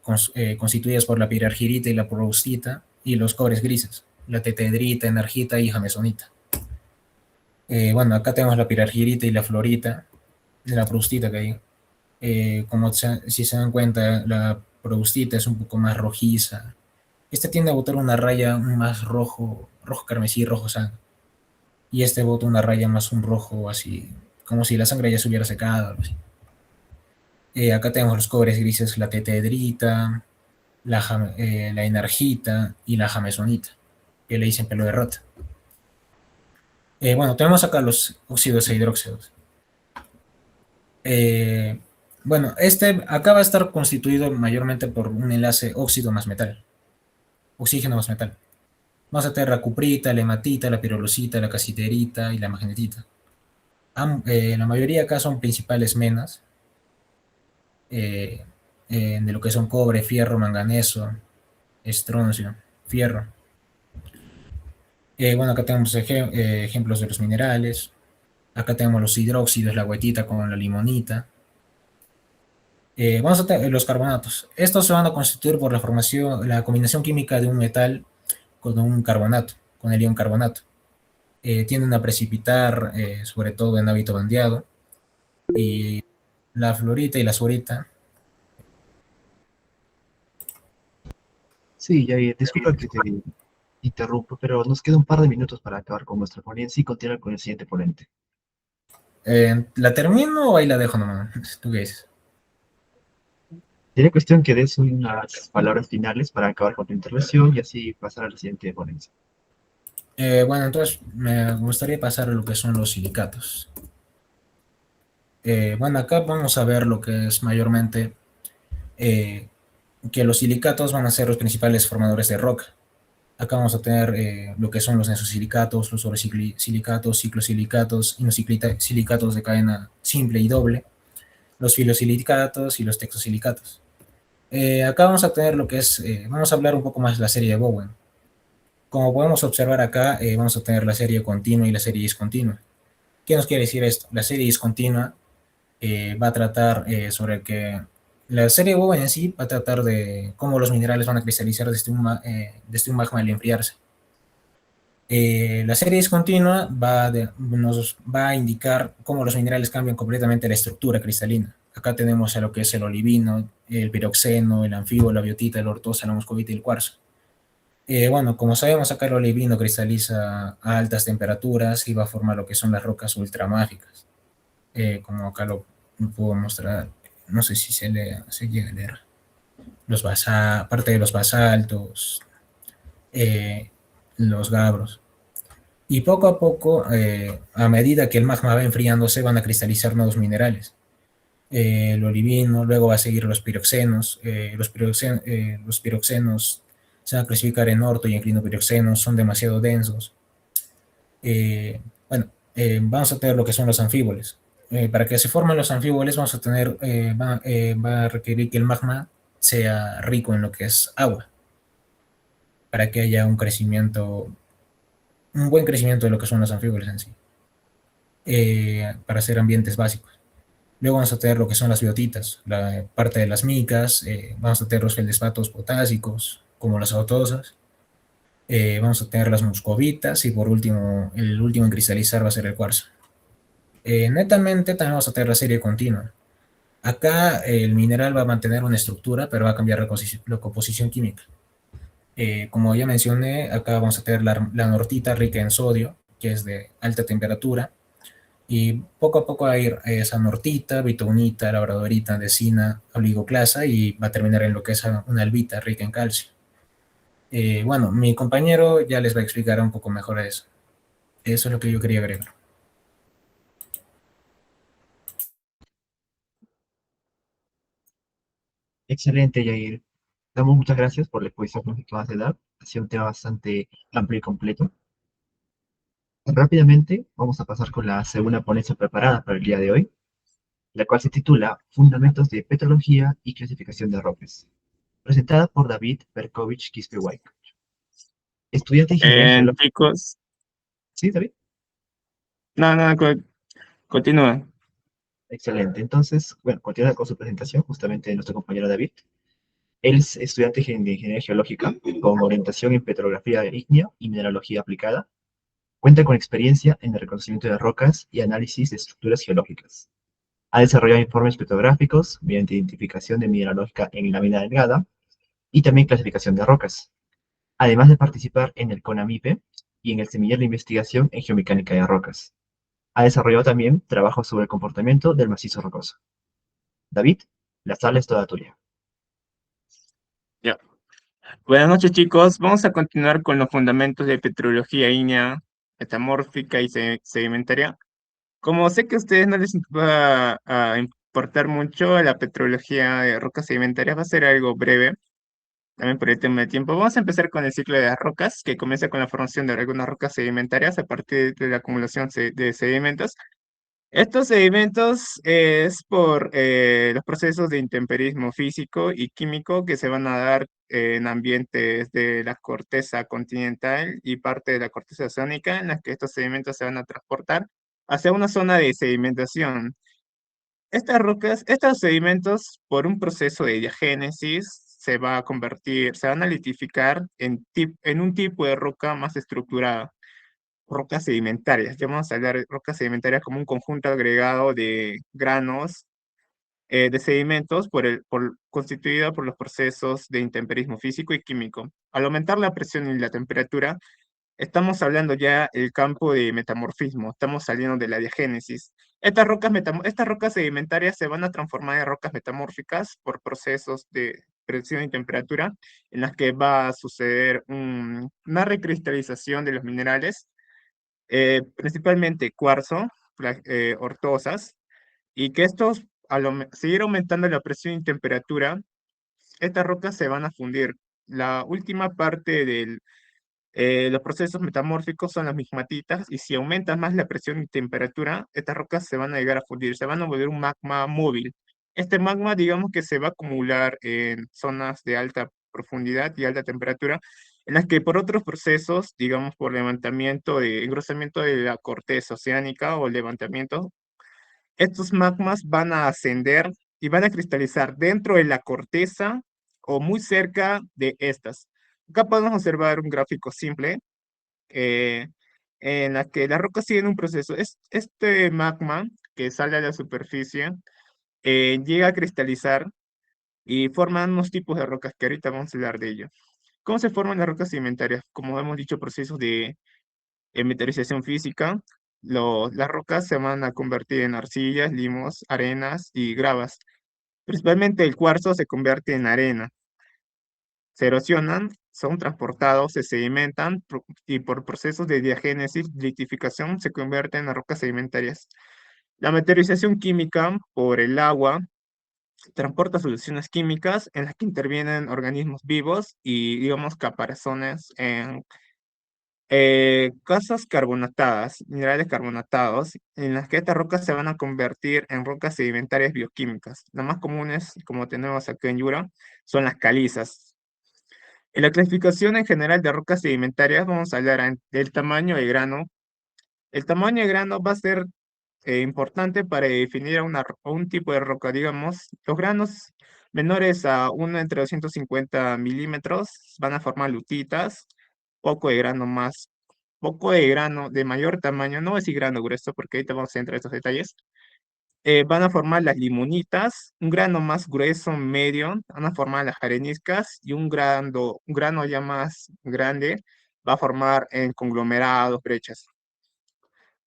constituidas por la pirargirita y la proustita, y los cobres grises, la tetedrita, enargita y jamesonita. Bueno, acá tenemos la pirargirita y la florita, la proustita que hay. Si se dan cuenta, la proustita es un poco más rojiza. Este tiende a botar una raya más rojo, rojo carmesí, rojo sangre. Y este bota una raya más un rojo así, como si la sangre ya se hubiera secado, algo así. Acá tenemos los cobres grises, la tetedrita, la enargita y la jamesonita, que le dicen pelo de rata. Bueno, tenemos acá los óxidos e hidróxidos. Eh, bueno, este acá va a estar constituido mayormente por un enlace óxido más metal, oxígeno más metal. Vamos a tener la cuprita, la hematita, la pirolusita, la casiterita y la magnetita. La mayoría acá son principales menas eh, de lo que son cobre, fierro, manganeso, estroncio, fierro. Bueno, acá tenemos ejemplos de los minerales. Acá tenemos los hidróxidos, la huetita con la limonita. Vamos a tener los carbonatos. Estos se van a constituir por la formación, la combinación química de un metal con un carbonato, con el ion carbonato. Tienden a precipitar, sobre todo en hábito bandeado. Y la fluorita y la suorita. Sí, Jair, disculpa que te interrumpo, pero nos queda un par de minutos para acabar con nuestra ponencia y continuar con el siguiente ponente. ¿La termino o ahí la dejo nomás? ¿Tú qué dices? Sería cuestión que des unas palabras finales para acabar con tu intervención y así pasar a la siguiente ponencia. Bueno, entonces me gustaría pasar a lo que son los silicatos. Bueno, acá vamos a ver lo que es mayormente eh, que los silicatos van a ser los principales formadores de roca. Acá vamos a tener lo que son los nesosilicatos, los orosilicatos, ciclosilicatos, inosilicatos de cadena simple y doble, los filosilicatos y los texosilicatos. Acá vamos a tener lo que es, vamos a hablar un poco más de la serie de Bowen. Como podemos observar acá, vamos a tener la serie continua y la serie discontinua. ¿Qué nos quiere decir esto? La serie discontinua va a tratar sobre que la serie Bowen en sí va a tratar de cómo los minerales van a cristalizar desde un magma al enfriarse. La serie discontinua nos va a indicar cómo los minerales cambian completamente la estructura cristalina. Acá tenemos a lo que es el olivino, el piroxeno, el anfibio, la biotita, el ortosa, la moscovita y el cuarzo. Bueno, como sabemos, acá el olivino cristaliza a altas temperaturas y va a formar lo que son las rocas ultramáficas. Como acá lo puedo mostrar, no sé si se llega a leer. Parte de los basaltos, eh, los gabros. Y poco a poco, a medida que el magma va enfriándose, van a cristalizar nuevos minerales. El olivino, luego va a seguir los piroxenos. Los piroxenos se van a clasificar en orto y en clinopiroxenos, son demasiado densos. Bueno, vamos a tener lo que son los anfíboles. Para que se formen los anfíboles, vamos a tener, va a requerir que el magma sea rico en lo que es agua, para que haya un buen crecimiento de lo que son los anfíboles en sí, para hacer ambientes básicos. Luego vamos a tener lo que son las biotitas, la parte de las micas, vamos a tener los feldespatos potásicos, como las autosas, vamos a tener las muscovitas y por último, el último en cristalizar va a ser el cuarzo. Netamente también vamos a tener la serie continua. Acá el mineral va a mantener una estructura, pero va a cambiar la composición química. Como ya mencioné, acá vamos a tener la nortita rica en sodio, que es de alta temperatura, y poco a poco va a ir esa nortita, bitounita, labradorita, andesina, oligoclasa, y va a terminar en lo que es una albita rica en calcio. Bueno, mi compañero ya les va a explicar un poco mejor eso. Eso es lo que yo quería agregar. Excelente, Jair. Damos muchas gracias por la exposición que acabas de dar. Ha sido un tema bastante amplio y completo. Rápidamente, vamos a pasar con la segunda ponencia preparada para el día de hoy, la cual se titula Fundamentos de Petrología y Clasificación de Rocas, presentada por David Berkovich Kispewijk, estudiante de Ingeniería Los Geológica. chicos, ¿Sí, David? no, no, continúa. Excelente. Entonces, bueno, continúa con su presentación justamente de nuestro compañero David. Él es estudiante de Ingeniería Geológica con orientación en petrografía ígnea y mineralogía aplicada. Cuenta con experiencia en el reconocimiento de rocas y análisis de estructuras geológicas. Ha desarrollado informes petrográficos mediante identificación de mineralógica en lámina delgada y también clasificación de rocas, además de participar en el CONAMIPE y en el semillero de investigación en geomecánica de rocas. Ha desarrollado también trabajos sobre el comportamiento del macizo rocoso. David, La sala es toda tuya. Ya. Buenas noches, chicos. Vamos a continuar con los fundamentos de petrología ígnea, metamórfica y sedimentaria. Como sé que a ustedes no les va a importar mucho la petrología de rocas sedimentarias, va a ser algo breve, también por el tema de tiempo. Vamos a empezar con el ciclo de las rocas, que comienza con la formación de algunas rocas sedimentarias a partir de la acumulación de sedimentos. Estos sedimentos es por los procesos de intemperismo físico y químico que se van a dar en ambientes de la corteza continental y parte de la corteza oceánica, en las que estos sedimentos se van a transportar hacia una zona de sedimentación. Estas rocas, estos sedimentos, por un proceso de diagénesis, se van a litificar en un tipo de roca más estructurada, rocas sedimentarias. Ya vamos a hablar de rocas sedimentarias como un conjunto agregado de granos de sedimentos constituido por los procesos de intemperismo físico y químico. Al aumentar la presión y la temperatura, estamos hablando ya el campo de metamorfismo, estamos saliendo de la diagénesis. Estas rocas sedimentarias se van a transformar en rocas metamórficas por procesos de presión y temperatura, en las que va a suceder una recristalización de los minerales, principalmente cuarzo, ortosas, y que estos, seguir aumentando la presión y temperatura, estas rocas se van a fundir. La última parte de los procesos metamórficos son las migmatitas, y si aumentan más la presión y temperatura, estas rocas se van a llegar a fundir, se van a volver un magma móvil. Este magma, digamos que se va a acumular en zonas de alta profundidad y alta temperatura, en las que por otros procesos, digamos por engrosamiento de la corteza oceánica o levantamiento, estos magmas van a ascender y van a cristalizar dentro de la corteza o muy cerca de estas. Acá podemos observar un gráfico simple eh, en la que las rocas siguen un proceso. Este magma que sale a la superficie llega a cristalizar y forman unos tipos de rocas que ahorita vamos a hablar de ello. ¿Cómo se forman las rocas sedimentarias? Como hemos dicho, procesos de meteorización física. Las rocas se van a convertir en arcillas, limos, arenas y gravas. Principalmente el cuarzo se convierte en arena. Se erosionan, son transportados, se sedimentan y por procesos de diagénesis, litificación, se convierten en rocas sedimentarias. La meteorización química por el agua transporta soluciones químicas en las que intervienen organismos vivos y, digamos, caparazones en casas carbonatadas, minerales carbonatados, en las que estas rocas se van a convertir en rocas sedimentarias bioquímicas. Las más comunes, como tenemos acá en Yura, son las calizas. En la clasificación en general de rocas sedimentarias, vamos a hablar del tamaño de grano. El tamaño de grano va a ser importante para definir a un tipo de roca. Digamos, los granos menores a uno entre 250 milímetros van a formar lutitas, poco de grano más, poco de grano de mayor tamaño, no voy a decir grano grueso porque ahorita vamos a entrar en estos detalles, van a formar las limonitas, un grano más grueso, medio, van a formar las areniscas y un grano ya más grande va a formar en conglomerados, brechas.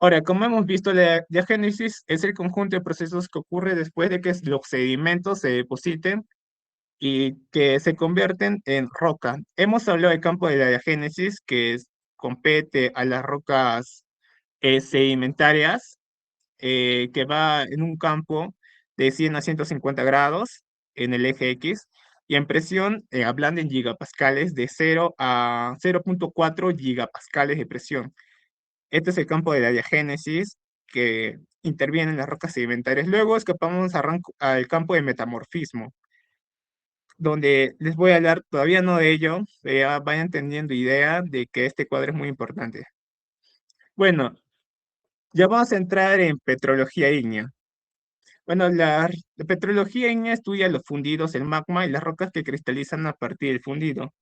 Ahora, como hemos visto, la diagénesis es el conjunto de procesos que ocurre después de que los sedimentos se depositen y que se convierten en roca. Hemos hablado del campo de la diagénesis, compete a las rocas sedimentarias, que va en un campo de 100 a 150 grados en el eje X, y en presión, hablando en gigapascales, de 0 a 0,4 gigapascales de presión. Este es el campo de la diagénesis que interviene en las rocas sedimentarias. Luego escapamos al campo de metamorfismo, donde les voy a hablar todavía no de ello, pero ya vayan teniendo idea de que este cuadro es muy importante. Bueno, ya vamos a entrar en petrología ígnea. Bueno, la petrología ígnea estudia los fundidos, el magma y las rocas que cristalizan a partir del fundido.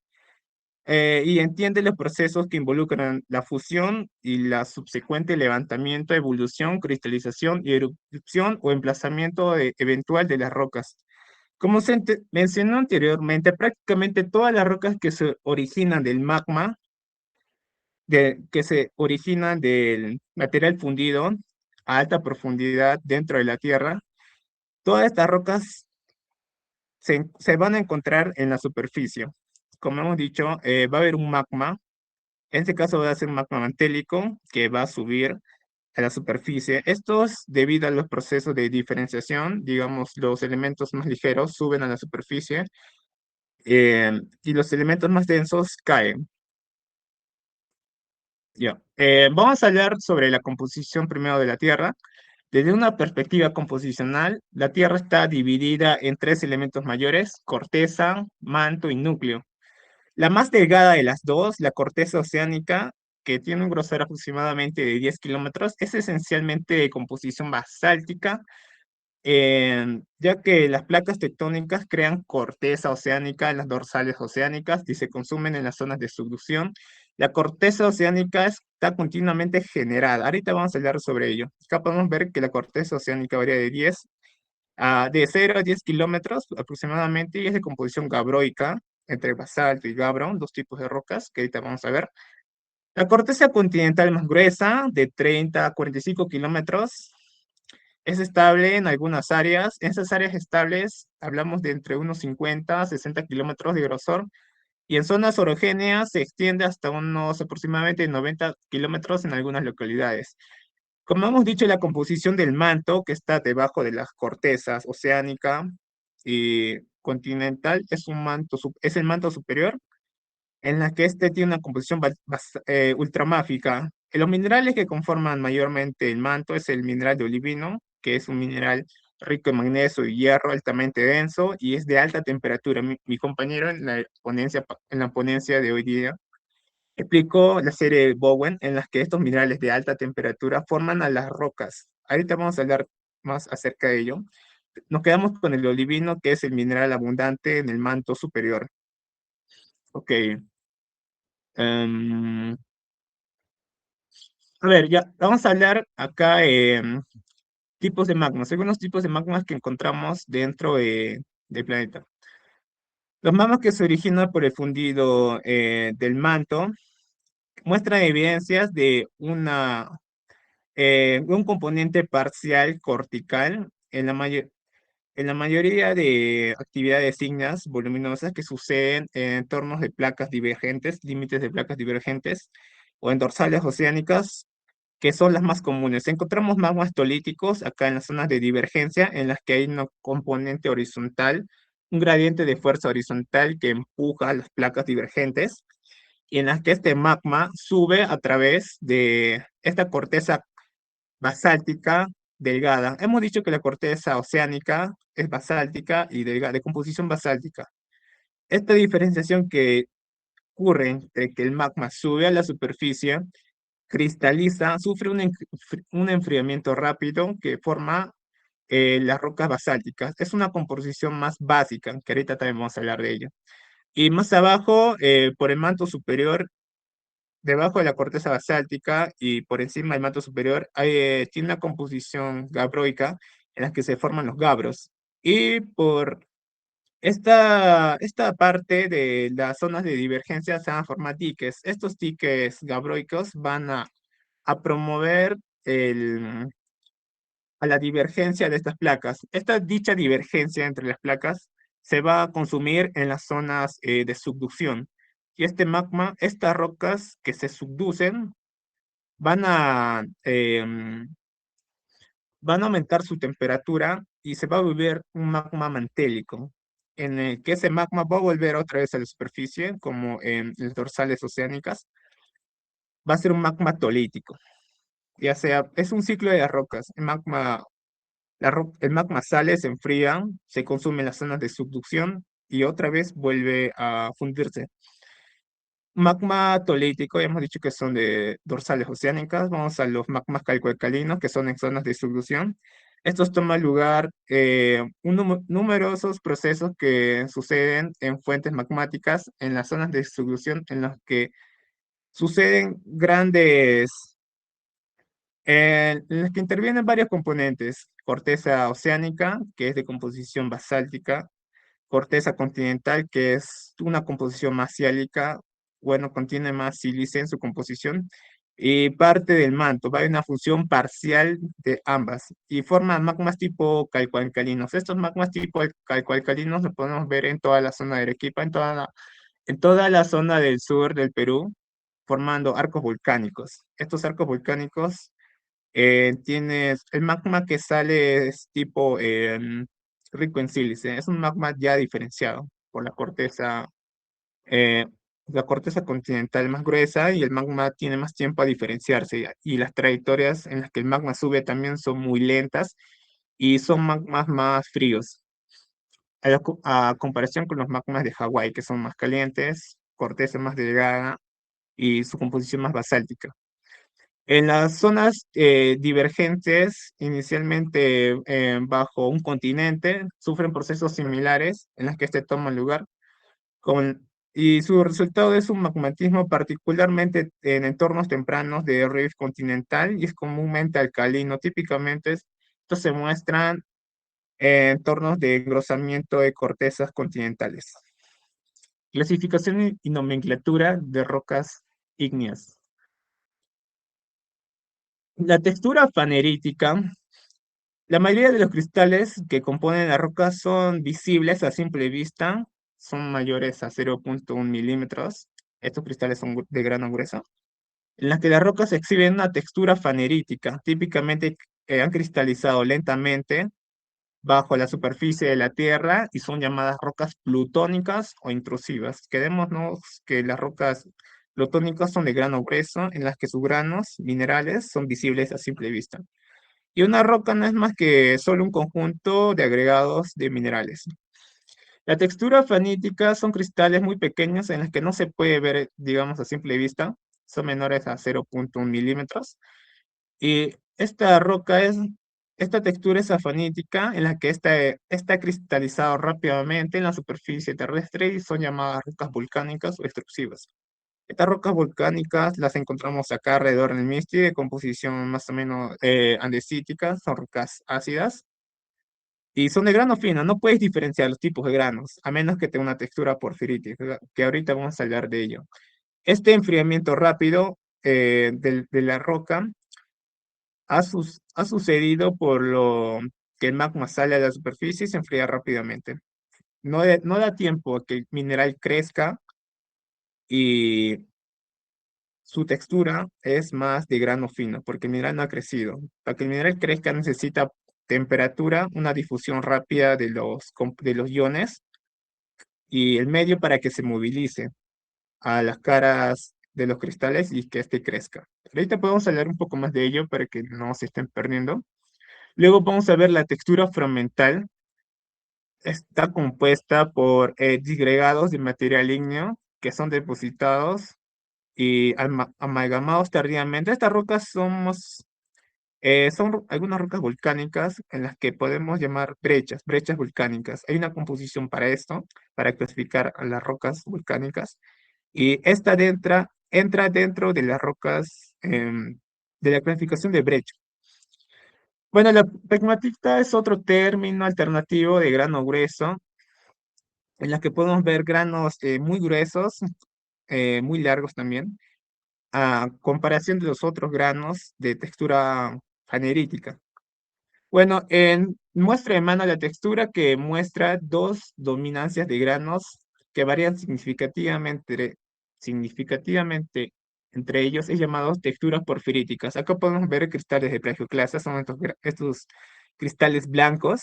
Y entiende los procesos que involucran la fusión y la subsecuente levantamiento, evolución, cristalización y erupción o emplazamiento eventual de las rocas. Como mencionó anteriormente, prácticamente todas las rocas que se originan del magma, que se originan del material fundido a alta profundidad dentro de la Tierra, todas estas rocas se van a encontrar en la superficie. Como hemos dicho, va a haber un magma. En este caso va a ser un magma mantélico que va a subir a la superficie. Esto es debido a los procesos de diferenciación. Digamos, los elementos más ligeros suben a la superficie y los elementos más densos caen. Ya. Vamos a hablar sobre la composición primero de la Tierra. Desde una perspectiva composicional, la Tierra está dividida en tres elementos mayores: corteza, manto y núcleo. La más delgada de las dos, la corteza oceánica, que tiene un grosor aproximadamente de 10 kilómetros, es esencialmente de composición basáltica, ya que las placas tectónicas crean corteza oceánica en las dorsales oceánicas y se consumen en las zonas de subducción. La corteza oceánica está continuamente generada. Ahorita vamos a hablar sobre ello. Acá podemos ver que la corteza oceánica varía de 0 a 10 kilómetros aproximadamente y es de composición gabroica, entre basalto y gabro, dos tipos de rocas que ahorita vamos a ver. La corteza continental más gruesa, de 30 a 45 kilómetros, es estable en algunas áreas. En esas áreas estables hablamos de entre unos 50 a 60 kilómetros de grosor y en zonas orogéneas se extiende hasta unos aproximadamente 90 kilómetros en algunas localidades. Como hemos dicho, la composición del manto que está debajo de las cortezas oceánica y continental es el manto superior, en la que este tiene una composición ultramáfica. Los minerales que conforman mayormente el manto es el mineral de olivino, que es un mineral rico en magnesio y hierro, altamente denso y es de alta temperatura. Mi compañero en la ponencia de hoy día explicó la serie de Bowen en las que estos minerales de alta temperatura forman a las rocas. Ahorita vamos a hablar más acerca de ello. Nos quedamos con el olivino, que es el mineral abundante en el manto superior. Ok. em, a ver, ya vamos a hablar acá tipos de magmas, algunos tipos de magmas que encontramos dentro del planeta. Los magmas que se originan por el fundido del manto muestran evidencias de un componente parcial cortical en la mayoría de actividades ígneas voluminosas que suceden en entornos de placas divergentes, límites de placas divergentes, o en dorsales oceánicas, que son las más comunes. Encontramos magmas tolíticos acá en las zonas de divergencia, en las que hay un componente horizontal, un gradiente de fuerza horizontal que empuja las placas divergentes, y en las que este magma sube a través de esta corteza basáltica delgada. Hemos dicho que la corteza oceánica es basáltica y delgada, de composición basáltica. Esta diferenciación que ocurre entre que el magma sube a la superficie, cristaliza, sufre un enfriamiento rápido que forma las rocas basálticas. Es una composición más básica, que ahorita también vamos a hablar de ello. Y más abajo, por el manto superior, debajo de la corteza basáltica y por encima del manto superior, tiene una composición gabroica en la que se forman los gabros. Y por esta parte de las zonas de divergencia se van a formar diques. Estos diques gabroicos van a promover a la divergencia de estas placas. Esta dicha divergencia entre las placas se va a consumir en las zonas de subducción. Y este magma, estas rocas que se subducen, van a, van a aumentar su temperatura y se va a volver un magma mantélico, en el que ese magma va a volver otra vez a la superficie, como en las dorsales oceánicas. Va a ser un magma tolítico, ya sea, es un ciclo de las rocas. El magma sale, se enfría, se consume en las zonas de subducción y otra vez vuelve a fundirse. Magma tolítico, ya hemos dicho que son de dorsales oceánicas. Vamos a los magmas calcoalcalinos, que son en zonas de subducción. Estos toman lugar numerosos procesos que suceden en fuentes magmáticas en las zonas de subducción en las que suceden en las que intervienen varios componentes: corteza oceánica, que es de composición basáltica; corteza continental, que es una composición más siálica, bueno, contiene más sílice en su composición; y parte del manto. Va a haber una fusión parcial de ambas y forman magmas tipo calcoalcalinos. Estos magmas tipo calcoalcalinos los podemos ver en toda la zona de Arequipa, en toda la zona del sur del Perú, formando arcos volcánicos. Estos arcos volcánicos tienes el magma que sale es tipo rico en sílice. Es un magma ya diferenciado por eh, la corteza continental más gruesa y el magma tiene más tiempo a diferenciarse. Y las trayectorias en las que el magma sube también son muy lentas y son magmas más fríos. A comparación con los magmas de Hawái, que son más calientes, corteza más delgada y su composición más basáltica. En las zonas divergentes, inicialmente bajo un continente, sufren procesos similares en los que este toma lugar, y su resultado es un magmatismo particularmente en entornos tempranos de relieve continental y es comúnmente alcalino. Típicamente estos se muestran en entornos de engrosamiento de cortezas continentales. Clasificación y nomenclatura de rocas ígneas. La textura fanerítica. La mayoría de los cristales que componen la roca son visibles a simple vista, son mayores a 0,1 milímetros. Estos cristales son de grano grueso, en las que las rocas exhiben una textura fanerítica, típicamente han cristalizado lentamente bajo la superficie de la Tierra y son llamadas rocas plutónicas o intrusivas. Quedémonos que las rocas plutónicas son de grano grueso, en las que sus granos minerales son visibles a simple vista. Y una roca no es más que solo un conjunto de agregados de minerales. La textura fanítica son cristales muy pequeños en los que no se puede ver, digamos, a simple vista. Son menores a 0,1 milímetros. Y esta textura es afanítica en la que está cristalizado rápidamente en la superficie terrestre y son llamadas rocas volcánicas o extrusivas. Estas rocas volcánicas las encontramos acá alrededor del Misti, de composición más o menos andesítica, son rocas ácidas y son de grano fino. No puedes diferenciar los tipos de granos, a menos que tenga una textura porfirítica, que ahorita vamos a hablar de ello. Este enfriamiento rápido de la roca ha sucedido por lo que el magma sale a la superficie y se enfría rápidamente. No da tiempo a que el mineral crezca y su textura es más de grano fino, porque el mineral no ha crecido. Para que el mineral crezca necesita temperatura, una difusión rápida de los iones y el medio para que se movilice a las caras de los cristales y que éste crezca. Ahorita podemos hablar un poco más de ello para que no se estén perdiendo. Luego vamos a ver la textura fragmental. Está compuesta por disgregados de material ígneo que son depositados y amalgamados tardíamente. Estas rocas son algunas rocas volcánicas en las que podemos llamar brechas volcánicas. Hay una composición para esto, para clasificar a las rocas volcánicas, y esta entra dentro de las rocas de la clasificación de brecha. Bueno, la pegmatita es otro término alternativo de grano grueso, en la que podemos ver granos muy gruesos, muy largos también, a comparación de los otros granos de textura fanerítica. Bueno, muestra de mano la textura que muestra dos dominancias de granos que varían significativamente entre ellos, es llamado texturas porfiríticas. Acá podemos ver cristales de plagioclasa, son estos cristales blancos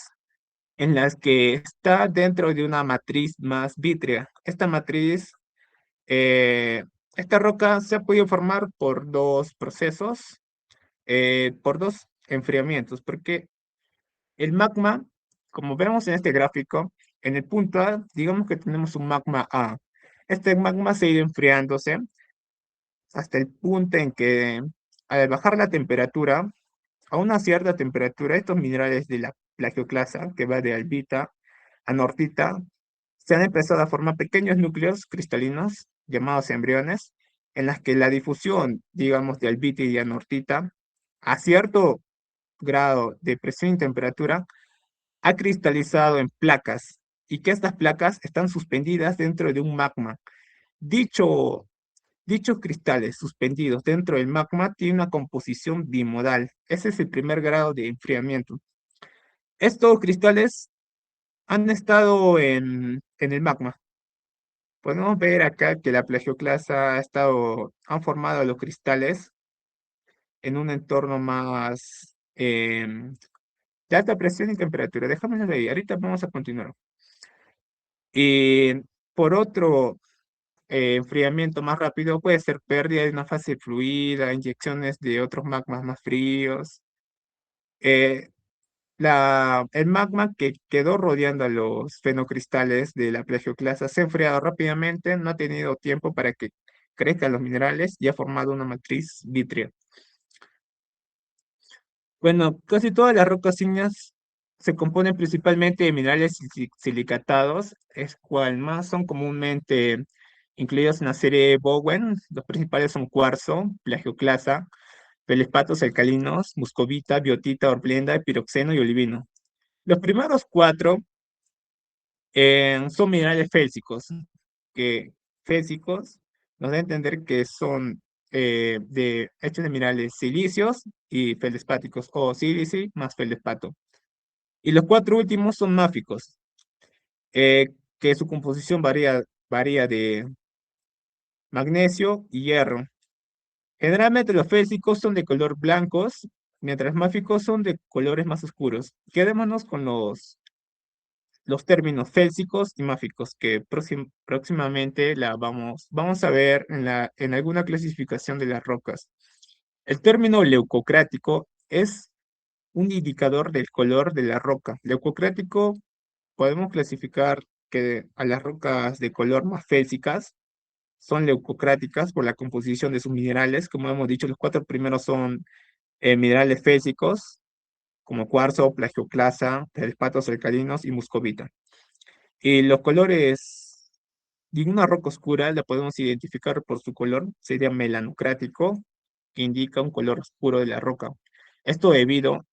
en las que está dentro de una matriz más vítrea. Eh, esta roca se ha podido formar por dos procesos, por dos enfriamientos, porque el magma, como vemos en este gráfico, en el punto A, digamos que tenemos un magma A. Este magma se ha ido enfriándose hasta el punto en que al bajar la temperatura, a una cierta temperatura, estos minerales de la plagioclasa, que va de albita a nortita, se han empezado a formar pequeños núcleos cristalinos llamados embriones, en las que la difusión, digamos, de albita y de anortita, a cierto grado de presión y temperatura, ha cristalizado en placas y que estas placas están suspendidas dentro de un magma. Dicho, Dichos cristales suspendidos dentro del magma tienen una composición bimodal. Ese es el primer grado de enfriamiento. Estos cristales han estado en el magma. Podemos ver acá que la plagioclasa han formado los cristales en un entorno más de alta presión y temperatura. Déjame de ahí, ahorita vamos a continuar. Y por otro enfriamiento más rápido puede ser pérdida de una fase fluida, inyecciones de otros magmas más fríos. Eh, el magma que quedó rodeando a los fenocristales de la plagioclasa se ha enfriado rápidamente, no ha tenido tiempo para que crezcan los minerales y ha formado una matriz vítrea. Bueno, casi todas las rocas ígneas se componen principalmente de minerales silicatados, es cual más son comúnmente incluidos en la serie Bowen. Los principales son cuarzo, plagioclasa, feldspatos alcalinos, muscovita, biotita, hornblenda, piroxeno y olivino. Los primeros cuatro son minerales que félsicos nos da a entender que son hechos de minerales silicios y feldespáticos, o sílice más feldespato. Y los cuatro últimos son máficos, eh, que su composición varía de magnesio y hierro. Generalmente los félsicos son de color blancos, mientras máficos son de colores más oscuros. Quedémonos con los términos félsicos y máficos, que próximamente vamos a ver en alguna clasificación de las rocas. El término leucocrático es un indicador del color de la roca. Leucocrático podemos clasificar que a las rocas de color más félsicas son leucocráticas por la composición de sus minerales. Como hemos dicho, los cuatro primeros son minerales félsicos, como cuarzo, plagioclasa, feldespatos alcalinos y muscovita. Y los colores de una roca oscura la podemos identificar por su color, sería melanocrático, que indica un color oscuro de la roca. Esto debido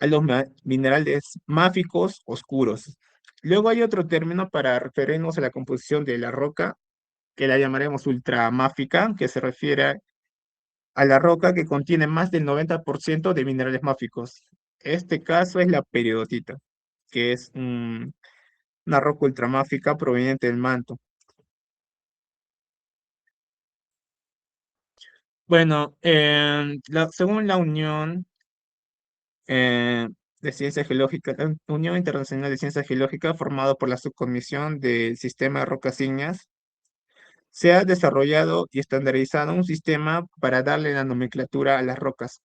a los minerales máficos oscuros. Luego hay otro término para referirnos a la composición de la roca, que la llamaremos ultramáfica, que se refiere a la roca que contiene más del 90% de minerales máficos. Este caso es la periodotita, que es una roca ultramáfica proveniente del manto. Bueno, según la eh, de Ciencias Geológicas, la Unión Internacional de Ciencias Geológicas, formado por la Subcomisión del Sistema de Rocas Ígneas, se ha desarrollado y estandarizado un sistema para darle la nomenclatura a las rocas.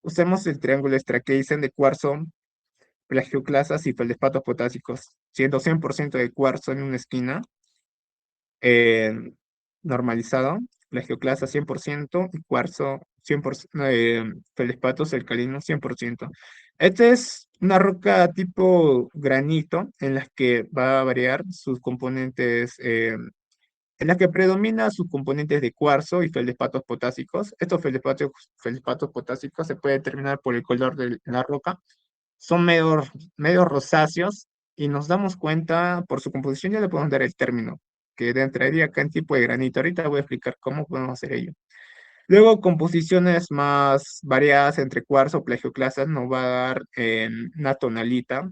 Usemos el triángulo Strachansen de cuarzo, plagioclasas y feldespatos potásicos, siendo 100% de cuarzo en una esquina, eh, normalizado, plagioclasa 100% y cuarzo 100%, feldespatos alcalinos 100%. Esta es una roca tipo granito en la que va a variar sus componentes, en la que predomina sus componentes de cuarzo y feldespatos potásicos. Estos feldespatos potásicos se puede determinar por el color de la roca. Son medio rosáceos y nos damos cuenta, por su composición ya le podemos dar el término, que entraría acá en tipo de granito. Ahorita voy a explicar cómo podemos hacer ello. Luego, composiciones más variadas entre cuarzo o plagioclasas nos va a dar una tonalita.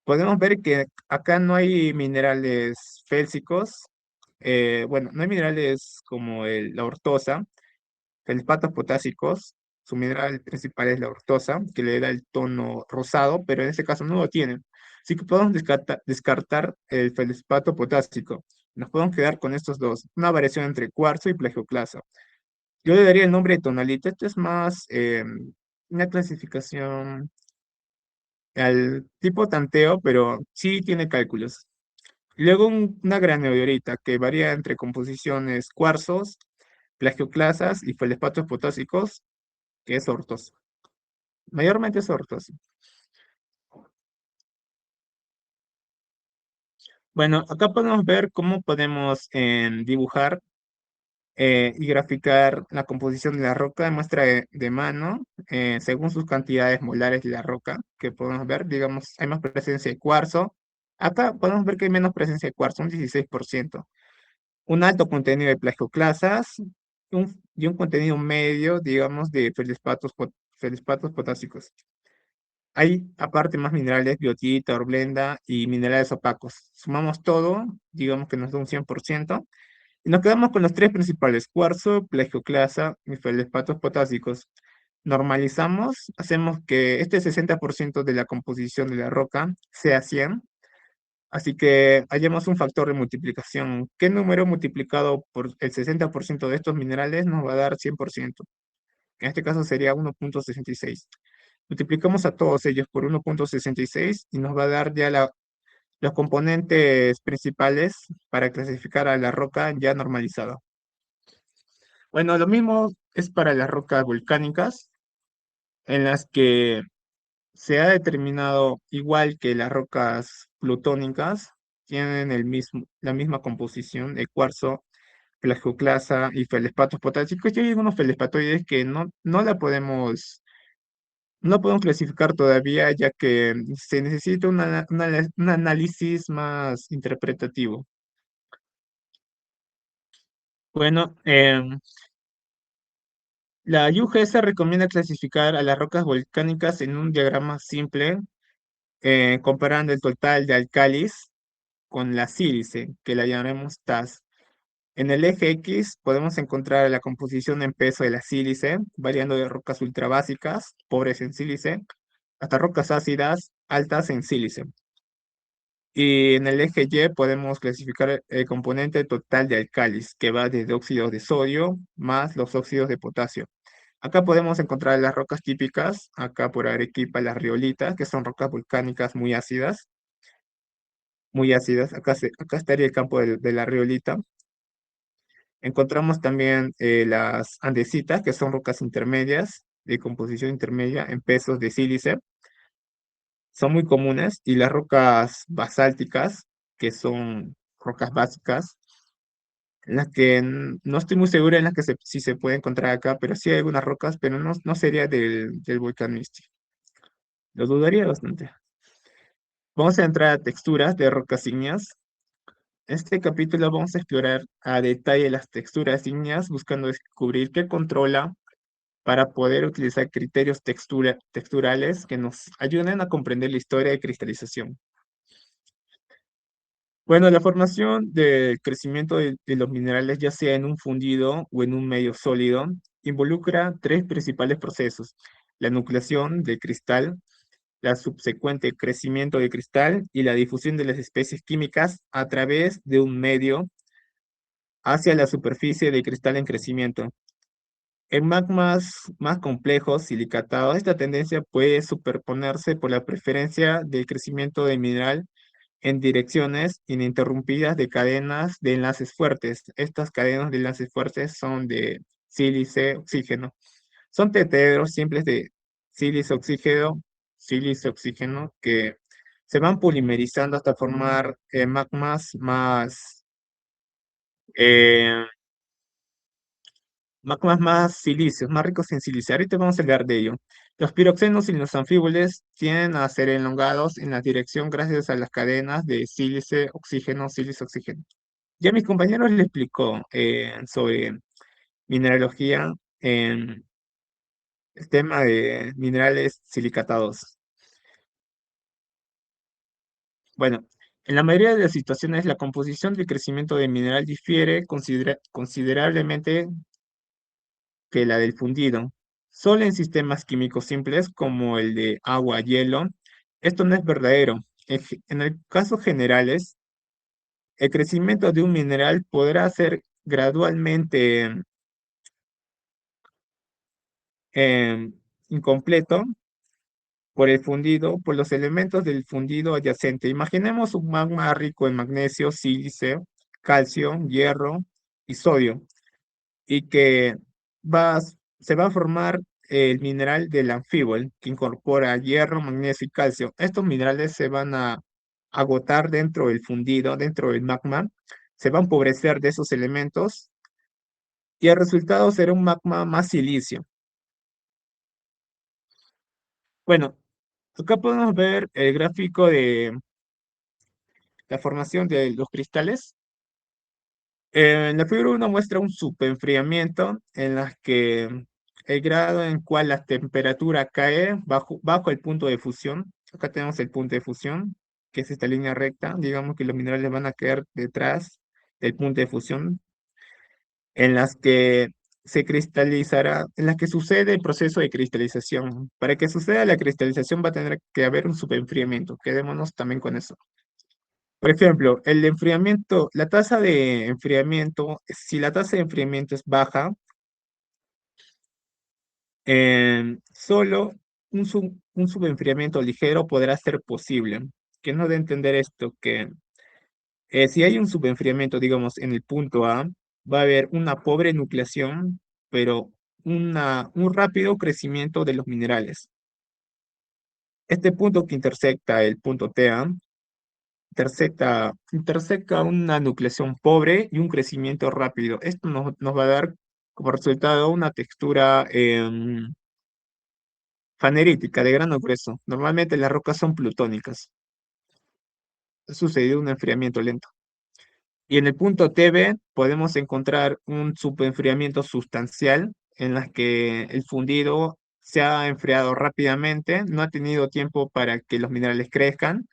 Podemos ver que acá no hay minerales félsicos, bueno, no hay minerales como la ortosa, feldespatos potásicos. Su mineral principal es la ortosa, que le da el tono rosado, pero en este caso no lo tiene. Así que podemos descartar el feldespato potásico. Nos podemos quedar con estos dos, una variación entre cuarzo y plagioclasa. Yo le daría el nombre de tonalita. Esto es más una clasificación al tipo tanteo, pero sí tiene cálculos. Luego una granulorita que varía entre composiciones cuarzos, plagioclasas y feldespatos potásicos, que es ortoso. Mayormente es ortoso. Bueno, acá podemos ver cómo podemos dibujar y graficar la composición de la roca de muestra de mano según sus cantidades molares de la roca, que podemos ver, digamos, hay más presencia de cuarzo. Acá podemos ver que hay menos presencia de cuarzo, un 16%. un alto contenido de plagioclasas y un contenido medio, digamos, de feldespatos potásicos. Hay aparte más minerales, biotita, horblenda y minerales opacos. Sumamos todo, digamos que nos da un 100%, y nos quedamos con los tres principales: cuarzo, plagioclasa y feldespatos potásicos. Normalizamos, hacemos que este 60% de la composición de la roca sea 100, así que hallamos un factor de multiplicación. ¿Qué número multiplicado por el 60% de estos minerales nos va a dar 100%? En este caso sería 1,66. Multiplicamos a todos ellos por 1,66 y nos va a dar ya los componentes principales para clasificar a la roca ya normalizada. Bueno, lo mismo es para las rocas volcánicas, en las que se ha determinado, igual que las rocas plutónicas, tienen la misma composición de cuarzo, plagioclasa y feldespatos potásicos. Y hay algunos feldespatoides que no podemos clasificar todavía, ya que se necesita un análisis más interpretativo. Bueno, la UGS recomienda clasificar a las rocas volcánicas en un diagrama simple, comparando el total de álcalis con la sílice, que la llamaremos TAS. En el eje X podemos encontrar la composición en peso de la sílice, variando de rocas ultrabásicas, pobres en sílice, hasta rocas ácidas, altas en sílice. Y en el eje Y podemos clasificar el componente total de álcalis, que va desde óxidos de sodio más los óxidos de potasio. Acá podemos encontrar las rocas típicas, acá por Arequipa las riolitas, que son rocas volcánicas muy ácidas, muy ácidas. Acá estaría el campo de la riolita. Encontramos también las andesitas, que son rocas intermedias, de composición intermedia, en pesos de sílice. Son muy comunes. Y las rocas basálticas, que son rocas básicas, en las que no estoy muy segura en las que si se puede encontrar acá, pero sí hay algunas rocas, pero no sería del volcán Misti. Lo dudaría bastante. Vamos a entrar a texturas de rocas ígneas. En este capítulo vamos a explorar a detalle las texturas ígneas, buscando descubrir qué controla para poder utilizar criterios texturales que nos ayuden a comprender la historia de cristalización. Bueno, la formación del crecimiento de los minerales, ya sea en un fundido o en un medio sólido, involucra tres principales procesos: la nucleación del cristal, la subsecuente crecimiento del cristal y la difusión de las especies químicas a través de un medio hacia la superficie del cristal en crecimiento. En magmas más complejos, silicatados, esta tendencia puede superponerse por la preferencia del crecimiento del mineral en direcciones ininterrumpidas de cadenas de enlaces fuertes. Estas cadenas de enlaces fuertes son de sílice-oxígeno. Son tetraedros simples de sílice-oxígeno, sílice-oxígeno, que se van polimerizando hasta formar eh, magmas más silíceos, más ricos en silicio. Ahorita vamos a hablar de ello. Los piroxenos y los anfíboles tienden a ser elongados en la dirección gracias a las cadenas de sílice, oxígeno, sílice, oxígeno. Ya mis compañeros les explicó sobre mineralogía en el tema de minerales silicatados. Bueno, en la mayoría de las situaciones la composición del crecimiento del mineral difiere considerablemente que la del fundido. Solo en sistemas químicos simples como el de agua-hielo, esto no es verdadero. En el caso generales, el crecimiento de un mineral podrá ser gradualmente em, incompleto por el fundido, por los elementos del fundido adyacente. Imaginemos un magma rico en magnesio, sílice, calcio, hierro y sodio, y que va, se va a formar el mineral del anfíbol, que incorpora hierro, magnesio y calcio. Estos minerales se van a agotar dentro del fundido, dentro del magma, se va a empobrecer de esos elementos y el resultado será un magma más silicio. Bueno, acá podemos ver el gráfico de la formación de los cristales. La figura 1 muestra un superenfriamiento en las que el grado en cual la temperatura cae bajo el punto de fusión. Acá tenemos el punto de fusión, que es esta línea recta. Digamos que los minerales van a caer detrás del punto de fusión, en las que se cristalizará, en las que sucede el proceso de cristalización. Para que suceda la cristalización va a tener que haber un superenfriamiento. Quedémonos también con eso. Por ejemplo, el enfriamiento, la tasa de enfriamiento, si la tasa de enfriamiento es baja, solo un subenfriamiento ligero podrá ser posible. ¿Qué nos da a entender esto? Que si hay un subenfriamiento, digamos, en el punto A, va a haber una pobre nucleación, pero un rápido crecimiento de los minerales. Este punto que intersecta el punto TA intersecta una nucleación pobre y un crecimiento rápido. Esto nos va a dar como resultado una textura fanerítica de grano grueso. Normalmente las rocas son plutónicas. Ha sucedido un enfriamiento lento. Y en el punto TB podemos encontrar un subenfriamiento sustancial en la que el fundido se ha enfriado rápidamente, no ha tenido tiempo para que los minerales crezcan.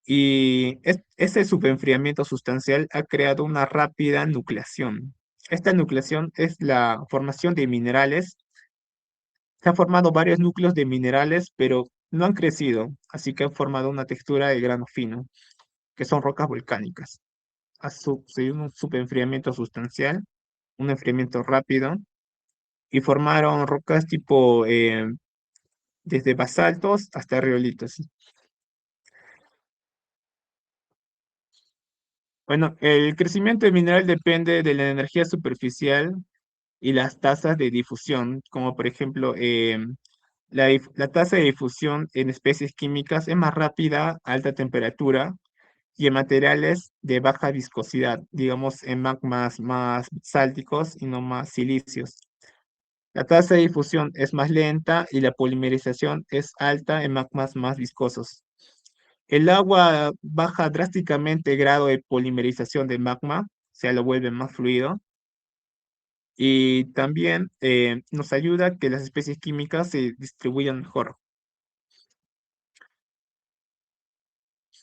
Y ese subenfriamiento sustancial ha creado una rápida nucleación. Esta nucleación es la formación de minerales. Se han formado varios núcleos de minerales, pero no han crecido, así que han formado una textura de grano fino, que son rocas volcánicas. Ha sucedido un subenfriamiento sustancial, un enfriamiento rápido, y formaron rocas tipo desde basaltos hasta riolitos. Bueno, el crecimiento del mineral depende de la energía superficial y las tasas de difusión, como por ejemplo la tasa de difusión en especies químicas es más rápida a alta temperatura y en materiales de baja viscosidad, digamos en magmas más sálticos y no más silicios. La tasa de difusión es más lenta y la polimerización es alta en magmas más viscosos. El agua baja drásticamente el grado de polimerización del magma, o sea, lo vuelve más fluido, y también nos ayuda a que las especies químicas se distribuyan mejor.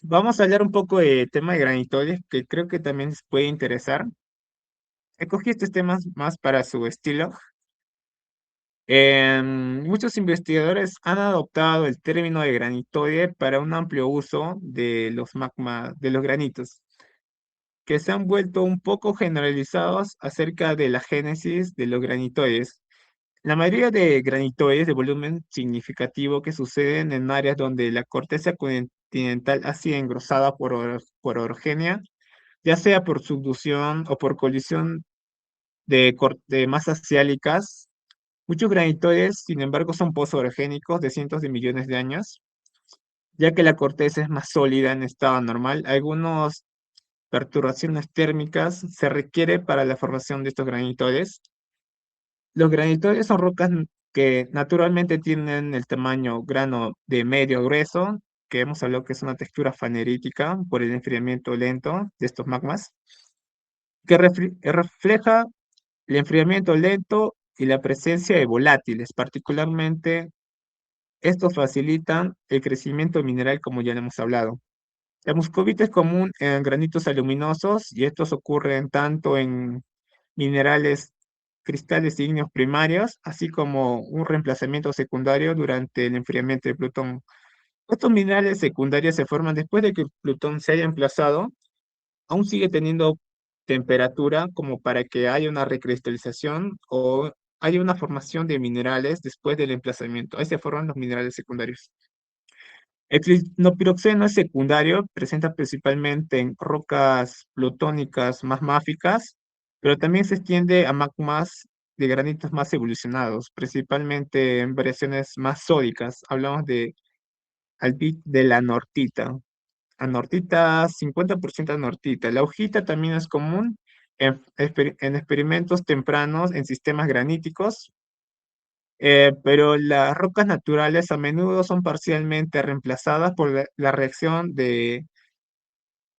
Vamos a hablar un poco de tema de granitoides, que creo que también les puede interesar. Escogí estos temas más para su estilo. Muchos investigadores han adoptado el término de granitoide para un amplio uso de los magmas, de los granitos, que se han vuelto un poco generalizados acerca de la génesis de los granitoides. La mayoría de granitoides de volumen significativo que suceden en áreas donde la corteza continental ha sido engrosada por orogenia, ya sea por subducción o por colisión de masas siálicas. Muchos granitoides, sin embargo, son posorogénicos de cientos de millones de años, ya que la corteza es más sólida en estado normal. Algunas perturbaciones térmicas se requiere para la formación de estos granitoides. Los granitoides son rocas que naturalmente tienen el tamaño grano de medio grueso, que hemos hablado que es una textura fanerítica por el enfriamiento lento de estos magmas, que refleja el enfriamiento lento y la presencia de volátiles. Particularmente, estos facilitan el crecimiento mineral, como ya le hemos hablado. La muscovita es común en granitos aluminosos y estos ocurren tanto en minerales, cristales ígneos primarios, así como un reemplazamiento secundario durante el enfriamiento de Plutón. Estos minerales secundarios se forman después de que Plutón se haya emplazado, aún sigue teniendo temperatura como para que haya una recristalización o haya una formación de minerales después del emplazamiento. Ahí se forman los minerales secundarios. El clinopiroxeno es secundario, presenta principalmente en rocas plutónicas más máficas, pero también se extiende a magmas de granitos más evolucionados, principalmente en variaciones más sódicas. Hablamos de la anortita. Anortita, 50% anortita. La hojita también es común en experimentos tempranos en sistemas graníticos, pero las rocas naturales a menudo son parcialmente reemplazadas por la reacción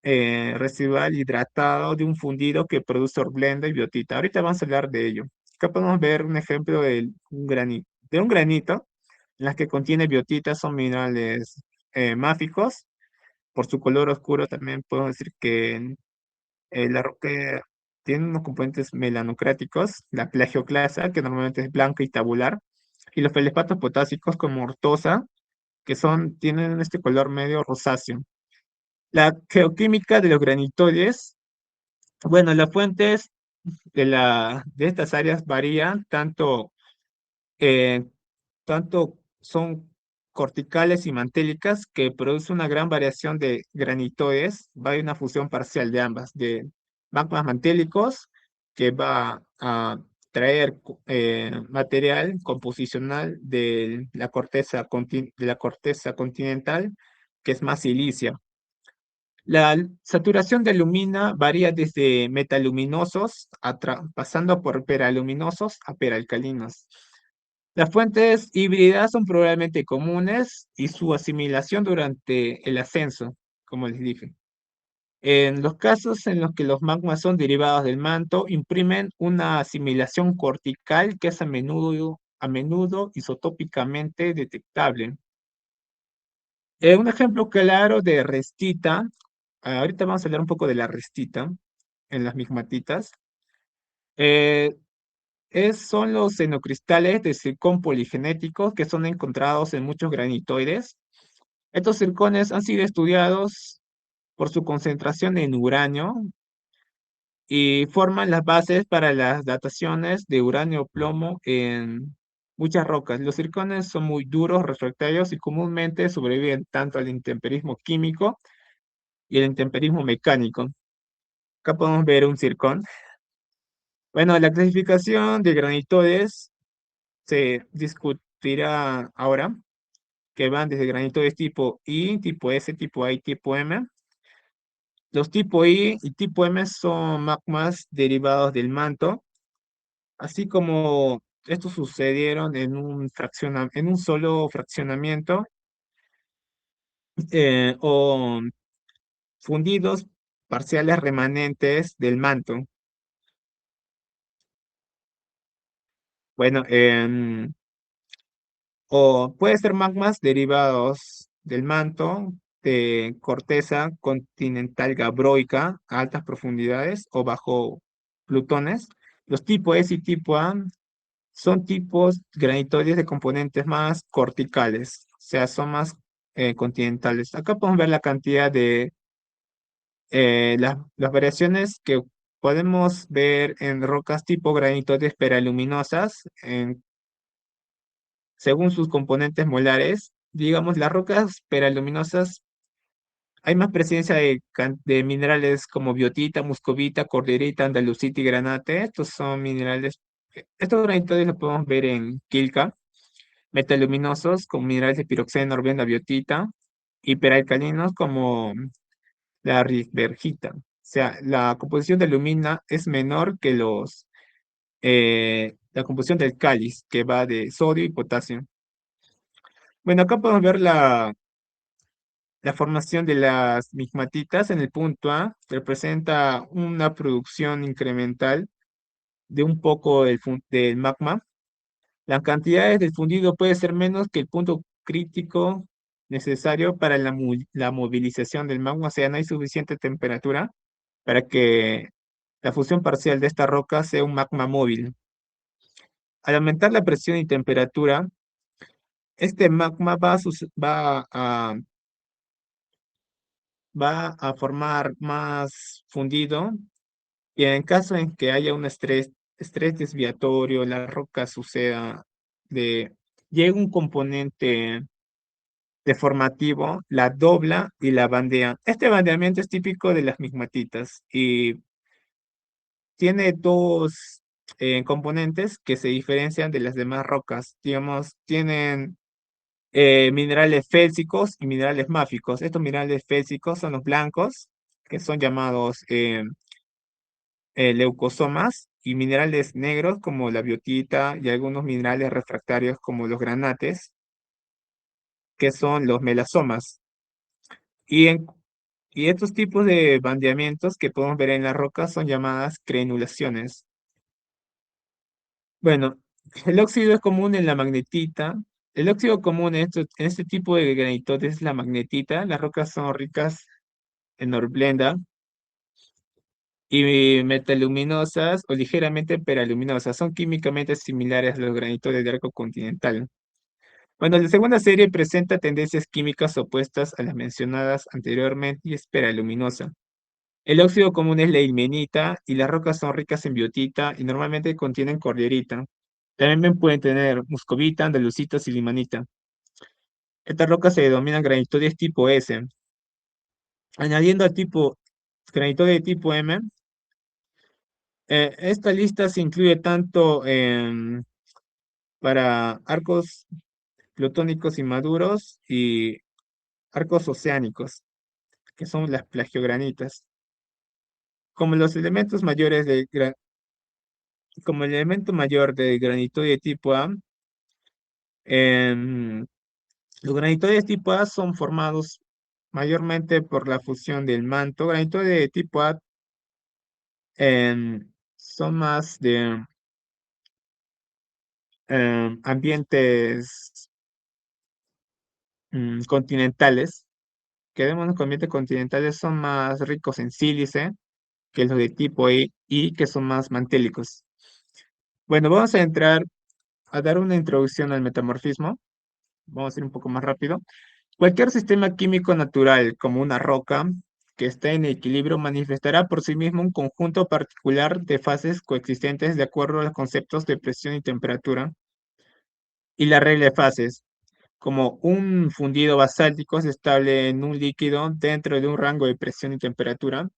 residual hidratado de un fundido que produce horblenda y biotita. Ahorita vamos a hablar de ello. Acá podemos ver un ejemplo de un granito, en las que contiene biotita, son minerales máficos. Por su color oscuro también podemos decir que la roca tiene unos componentes melanocráticos, la plagioclasa, que normalmente es blanca y tabular, y los felespatos potásicos como ortosa, que tienen este color medio rosáceo. La geoquímica de los granitoides, bueno, las fuentes de estas áreas varían, eh, tanto son corticales y mantélicas, que produce una gran variación de granitoides. Va a haber una fusión parcial de ambas, de magmas mantélicos, que va a traer material composicional de la corteza continental, que es más silicia. La saturación de alumina varía desde metaluminosos pasando por peraluminosos a peralcalinos. Las fuentes híbridas son probablemente comunes y su asimilación durante el ascenso, como les dije. En los casos en los que los magmas son derivados del manto, imprimen una asimilación cortical que es a menudo isotópicamente detectable. Un ejemplo claro de restita, ahorita vamos a hablar un poco de la restita en las migmatitas. Eh, son los xenocristales de zircón poligenéticos que son encontrados en muchos granitoides. Estos zircones han sido estudiados por su concentración en uranio y forman las bases para las dataciones de uranio-plomo en muchas rocas. Los zircones son muy duros, refractarios y comúnmente sobreviven tanto al intemperismo químico y el intemperismo mecánico. Acá podemos ver un zircón. Bueno, la clasificación de granitoides se discutirá ahora, que van desde granitoides tipo I, tipo S, tipo A y tipo M. Los tipo I y tipo M son magmas derivados del manto, así como estos sucedieron en un solo fraccionamiento o fundidos parciales remanentes del manto. Bueno, o puede ser magmas derivados del manto de corteza continental gabroica a altas profundidades o bajo plutones. Los tipo S y tipo A son tipos granitoides de componentes más corticales, o sea, son más continentales. Acá podemos ver la cantidad de las variaciones que podemos ver en rocas tipo granitoides peraluminosas según sus componentes molares. Digamos, las rocas peraluminosas, hay más presencia de minerales como biotita, muscovita, corderita, andalusita y granate. Estos son minerales, estos granitoides los podemos ver en Quilca, metaluminosos como minerales de piroxeno, horblenda, biotita, hiperalcalinos como la ricbergita. O sea, la composición de alumina es menor que la composición del cáliz, que va de sodio y potasio. Bueno, acá podemos ver la formación de las migmatitas en el punto A. Representa una producción incremental de un poco del magma. Las cantidades del fundido puede ser menos que el punto crítico necesario para la movilización del magma, o sea, no hay suficiente temperatura para que la fusión parcial de esta roca sea un magma móvil. Al aumentar la presión y temperatura, este magma va a formar más fundido y en caso en que haya un estrés desviatorio, la roca suceda de, llega un componente deformativo, la dobla y la bandea. Este bandeamiento es típico de las migmatitas y tiene dos componentes que se diferencian de las demás rocas. Digamos, tienen minerales félsicos y minerales máficos. Estos minerales félsicos son los blancos, que son llamados leucosomas, y minerales negros como la biotita y algunos minerales refractarios como los granates, que son los melasomas. Y Y estos tipos de bandeamientos que podemos ver en la roca son llamadas crenulaciones. Bueno, el óxido es común en la magnetita. El óxido común en este tipo de granitotes es la magnetita. Las rocas son ricas en hornblenda y metaluminosas o ligeramente peraluminosas. Son químicamente similares a los granitotes de arco continental. Bueno, la segunda serie presenta tendencias químicas opuestas a las mencionadas anteriormente y es peraluminosa. El óxido común es la ilmenita y las rocas son ricas en biotita y normalmente contienen cordierita. También pueden tener muscovita, andalusita y limanita. Estas rocas se denominan granitoides tipo S. Añadiendo al tipo granitoide tipo M, esta lista se incluye tanto para arcos plutónicos inmaduros y arcos oceánicos, que son las plagiogranitas. Como los elementos mayores como el elemento mayor del granitoide tipo A, em, los granitoides tipo A son formados mayormente por la fusión del manto. Granitoides de tipo A son más de ambientes continentales. Que vemos en los ambientes continentales son más ricos en sílice que los de tipo E y que son más mantélicos. Bueno, vamos a entrar a dar una introducción al metamorfismo. Vamos a ir un poco más rápido. Cualquier sistema químico natural, como una roca que esté en equilibrio, manifestará por sí mismo un conjunto particular de fases coexistentes de acuerdo a los conceptos de presión y temperatura y la regla de fases, como un fundido basáltico es estable en un líquido dentro de un rango de presión y temperatura.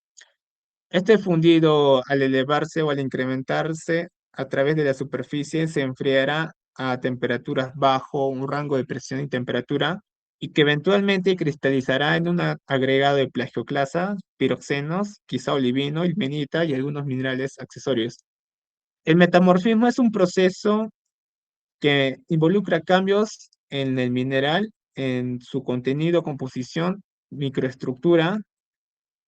Este fundido, al elevarse o al incrementarse a través de la superficie, se enfriará a temperaturas bajo un rango de presión y temperatura y que eventualmente cristalizará en un agregado de plagioclasa, piroxenos, quizá olivino, ilmenita y algunos minerales accesorios. El metamorfismo es un proceso que involucra cambios en el mineral, en su contenido, composición, microestructura,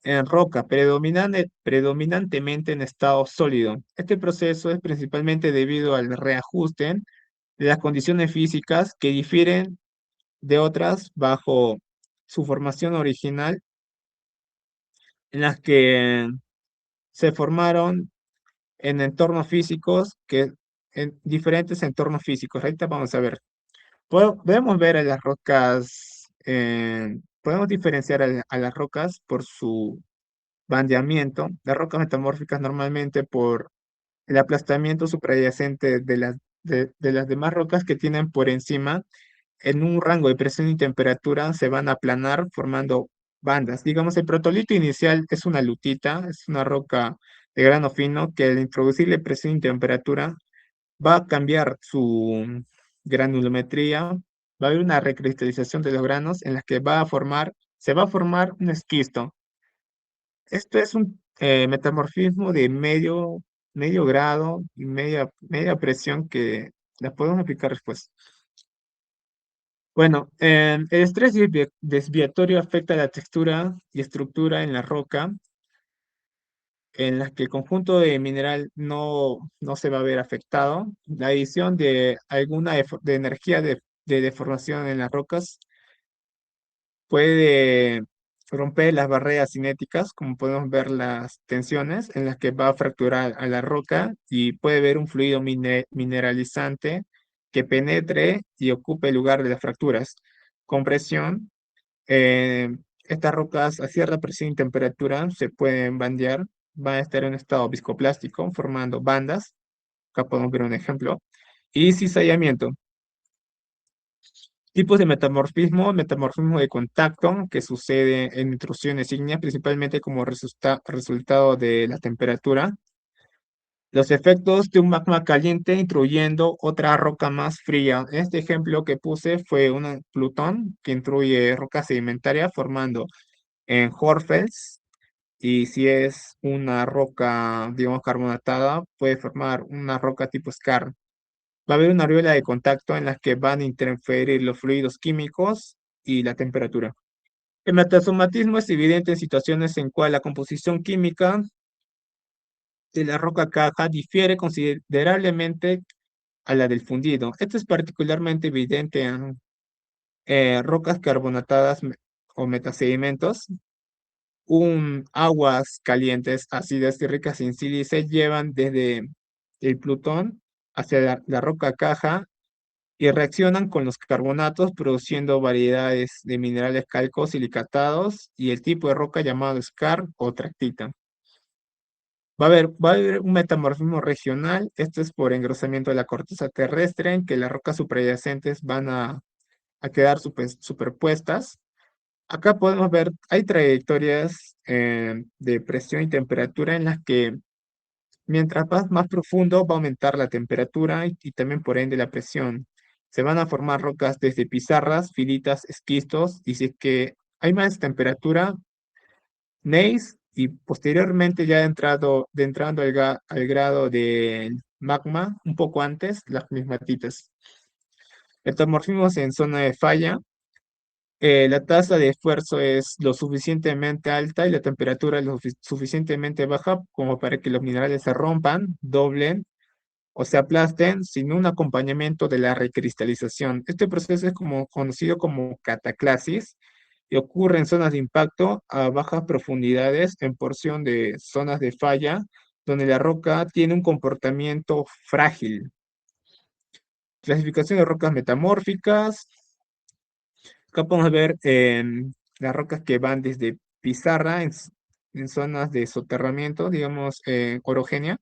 en roca, predominantemente en estado sólido. Este proceso es principalmente debido al reajuste de las condiciones físicas que difieren de otras bajo su formación original, en las que se formaron en entornos físicos, en diferentes entornos físicos. Ahorita vamos a ver. Podemos ver a las rocas, podemos diferenciar a las rocas por su bandeamiento, las rocas metamórficas normalmente por el aplastamiento suprayacente de las demás rocas que tienen por encima, en un rango de presión y temperatura se van a aplanar formando bandas. Digamos, el protolito inicial es una lutita, es una roca de grano fino que al introducirle presión y temperatura va a cambiar su granulometría, va a haber una recristalización de los granos en las que se va a formar un esquisto. Esto es un metamorfismo de medio grado y media presión que la podemos aplicar después. Bueno, el estrés desviatorio afecta la textura y estructura en la roca, en las que el conjunto de mineral no se va a ver afectado. La adición de alguna de energía de deformación en las rocas puede romper las barreras cinéticas, como podemos ver las tensiones en las que va a fracturar a la roca y puede haber un fluido mineralizante que penetre y ocupe el lugar de las fracturas. Con presión, estas rocas a cierta presión y temperatura se pueden bandear, van a estar en un estado viscoplástico, formando bandas. Acá podemos ver un ejemplo. Y cizallamiento. Tipos de metamorfismo de contacto que sucede en intrusiones ígneas, principalmente como resultado de la temperatura. Los efectos de un magma caliente intruyendo otra roca más fría. Este ejemplo que puse fue un Plutón que intruye roca sedimentaria formando en Hornfels. Y si es una roca, digamos, carbonatada, puede formar una roca tipo skarn. Va a haber una aureola de contacto en la que van a interferir los fluidos químicos y la temperatura. El metasomatismo es evidente en situaciones en cual la composición química de la roca caja difiere considerablemente a la del fundido. Esto es particularmente evidente en rocas carbonatadas o metasedimentos. Aguas calientes, ácidas y ricas en sílice llevan desde el Plutón hacia la roca caja y reaccionan con los carbonatos produciendo variedades de minerales calco-silicatados y el tipo de roca llamado skarn o tractita. Va a haber un metamorfismo regional, esto es por engrosamiento de la corteza terrestre, en que las rocas subyacentes van a quedar superpuestas. Acá podemos ver, hay trayectorias de presión y temperatura en las que mientras vas más profundo va a aumentar la temperatura y también por ende la presión. Se van a formar rocas desde pizarras, filitas, esquistos, y si es que hay más temperatura, gneiss, y posteriormente ya entrando al grado del magma, un poco antes, las mismatitas. Metamorfismos en zona de falla. La tasa de esfuerzo es lo suficientemente alta y la temperatura es lo suficientemente baja como para que los minerales se rompan, doblen o se aplasten sin un acompañamiento de la recristalización. Este proceso es conocido como cataclasis y ocurre en zonas de impacto a bajas profundidades en porción de zonas de falla donde la roca tiene un comportamiento frágil. Clasificación de rocas metamórficas. Acá podemos ver las rocas que van desde pizarra en zonas de soterramiento, digamos, orogenia.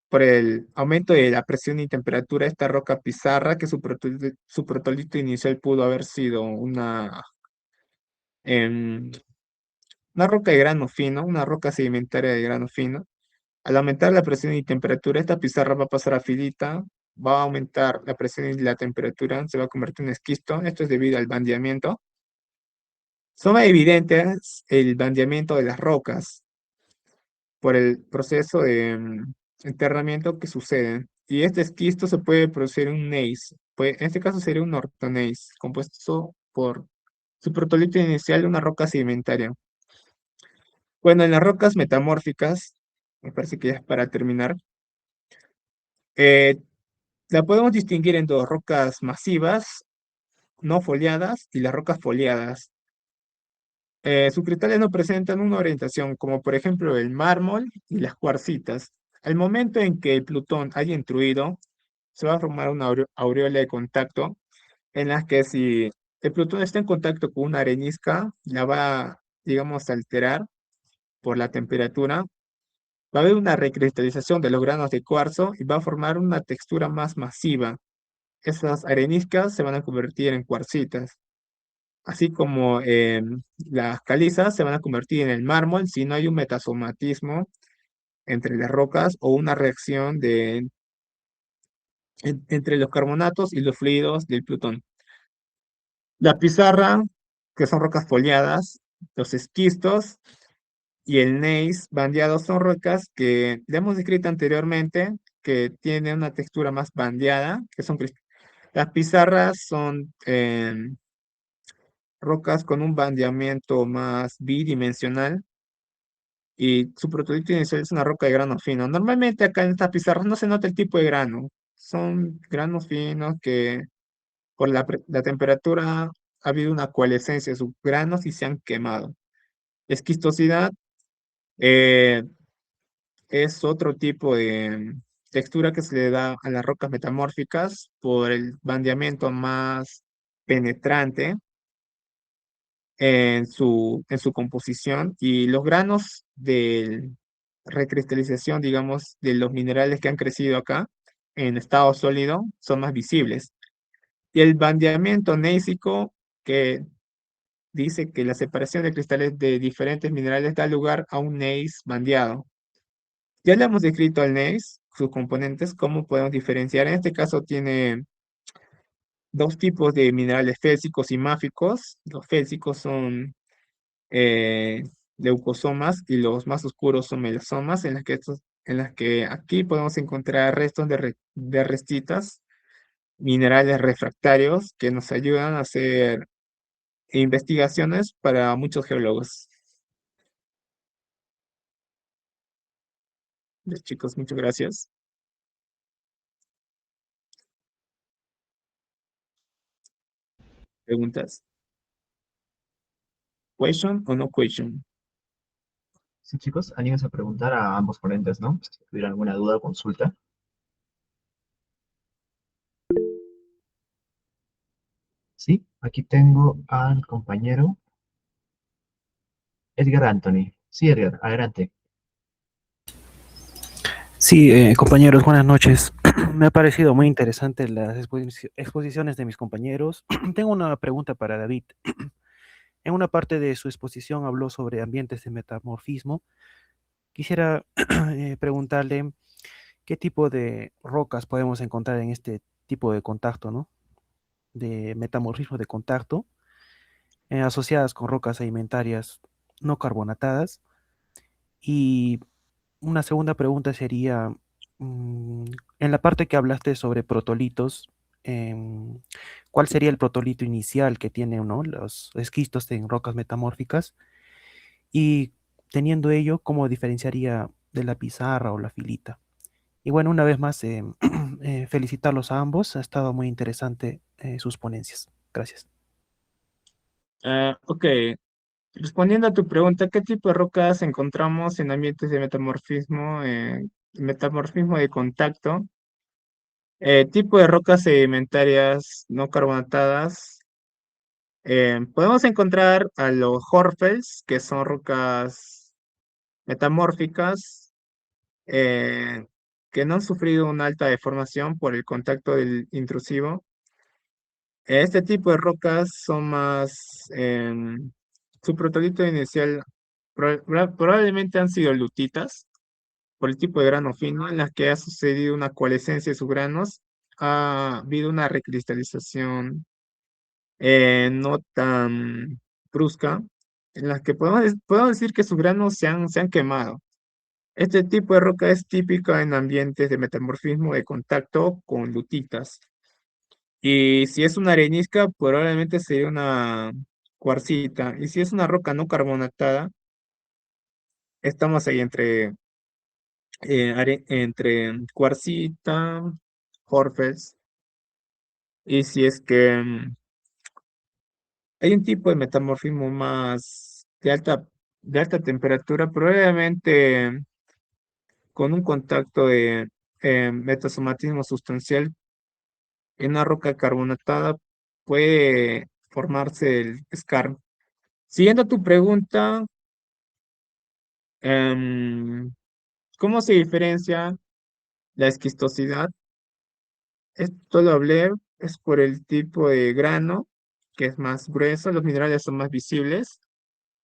Por el aumento de la presión y temperatura, esta roca pizarra, que su protolito inicial pudo haber sido em, una roca de grano fino, una roca sedimentaria de grano fino. Al aumentar la presión y temperatura, esta pizarra va a pasar a filita, va a aumentar la presión y la temperatura, se va a convertir en esquisto. Esto es debido al bandeamiento. Son evidentes el bandeamiento de las rocas por el proceso de enterramiento que sucede. Y este esquisto se puede producir un gneiss. En este caso sería un ortogneiss, compuesto por su protolito inicial de una roca sedimentaria. Bueno, en las rocas metamórficas, me parece que ya es para terminar, eh, la podemos distinguir en dos: rocas masivas, no foliadas, y las rocas foliadas. Sus cristales no presentan una orientación, como por ejemplo el mármol y las cuarcitas. Al momento en que el Plutón haya intruido, se va a formar una aureola de contacto, en la que si el Plutón está en contacto con una arenisca, la va, digamos, a alterar por la temperatura. Va a haber una recristalización de los granos de cuarzo y va a formar una textura más masiva. Esas areniscas se van a convertir en cuarcitas, así como las calizas se van a convertir en el mármol si no hay un metasomatismo entre las rocas o una reacción entre los carbonatos y los fluidos del Plutón. La pizarra, que son rocas foliadas, los esquistos y el gneiss bandeado son rocas que ya hemos descrito anteriormente, que tienen una textura más bandeada, que son las pizarras son rocas con un bandeamiento más bidimensional y su protolito inicial es una roca de grano fino. Normalmente acá en estas pizarras no se nota el tipo de grano, son granos finos que por la temperatura ha habido una coalescencia de sus granos y se han quemado. Esquistosidad eh, es otro tipo de textura que se le da a las rocas metamórficas por el bandeamiento más penetrante en su composición, y los granos de recristalización, digamos, de los minerales que han crecido acá en estado sólido son más visibles. Y el bandeamiento gneísico, que dice que la separación de cristales de diferentes minerales da lugar a un gneiss bandeado. Ya le hemos descrito al gneiss, sus componentes, cómo podemos diferenciar. En este caso tiene dos tipos de minerales félsicos y máficos. Los félsicos son eh, leucosomas y los más oscuros son melasomas, en las que aquí podemos encontrar restos de restitas, minerales refractarios que nos ayudan a hacer e investigaciones para muchos geólogos. Los chicos, muchas gracias. ¿Preguntas? ¿Question o no question? Sí, chicos, anímense a preguntar a ambos ponentes, ¿no? Si tuvieran alguna duda o consulta. Sí, aquí tengo al compañero Edgar Anthony. Sí, Edgar, adelante. Sí, compañeros, buenas noches. Me ha parecido muy interesante las exposiciones de mis compañeros. Tengo una pregunta para David. En una parte de su exposición habló sobre ambientes de metamorfismo. Quisiera preguntarle qué tipo de rocas podemos encontrar en este tipo de contacto, ¿no? De metamorfismo de contacto, asociadas con rocas sedimentarias no carbonatadas. Y una segunda pregunta sería, mm, en la parte que hablaste sobre protolitos, ¿cuál sería el protolito inicial que tiene, ¿no? Los esquistos en rocas metamórficas? Y teniendo ello, ¿cómo diferenciaría de la pizarra o la filita? Y bueno, una vez más, felicitarlos a ambos. Ha estado muy interesante sus ponencias. Gracias. Ok, respondiendo a tu pregunta, ¿qué tipo de rocas encontramos en ambientes de metamorfismo? Metamorfismo de contacto. Tipo de rocas sedimentarias no carbonatadas. Podemos encontrar a los Hornfels, que son rocas metamórficas eh, que no han sufrido una alta deformación por el contacto del intrusivo. Este tipo de rocas son más, su protolito inicial probablemente han sido lutitas por el tipo de grano fino en las que ha sucedido una coalescencia de sus granos, ha habido una recristalización no tan brusca, en las que podemos decir que sus granos se han quemado. Este tipo de roca es típica en ambientes de metamorfismo de contacto con lutitas. Y si es una arenisca, probablemente sería una cuarcita. Y si es una roca no carbonatada, estamos ahí entre cuarcita, Horfels. Y si es que hay un tipo de metamorfismo más de alta temperatura, probablemente con un contacto de metasomatismo sustancial en una roca carbonatada puede formarse el skarn. Siguiendo tu pregunta, em, ¿cómo se diferencia la esquistosidad? Esto lo hablé, es por el tipo de grano, que es más grueso, los minerales son más visibles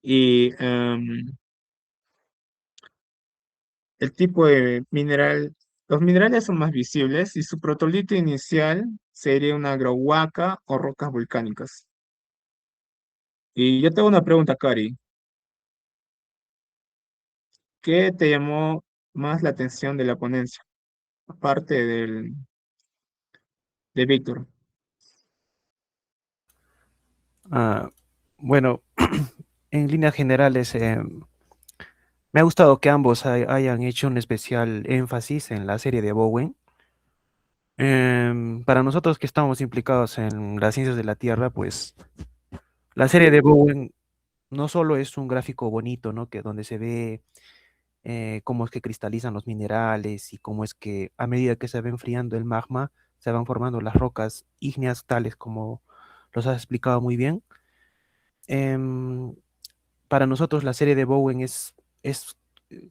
y el tipo de mineral, los minerales son más visibles y su protolito inicial sería una grauwaca o rocas volcánicas. Y yo tengo una pregunta, Cari. ¿Qué te llamó más la atención de la ponencia? Aparte de Víctor. Ah, bueno, en líneas generales, me ha gustado que ambos hayan hecho un especial énfasis en la serie de Bowen. Para nosotros que estamos implicados en las ciencias de la Tierra, pues la serie de Bowen no solo es un gráfico bonito, ¿no? Que donde se ve cómo es que cristalizan los minerales y cómo es que a medida que se va enfriando el magma, se van formando las rocas ígneas tales como los has explicado muy bien. Em, para nosotros la serie de Bowen es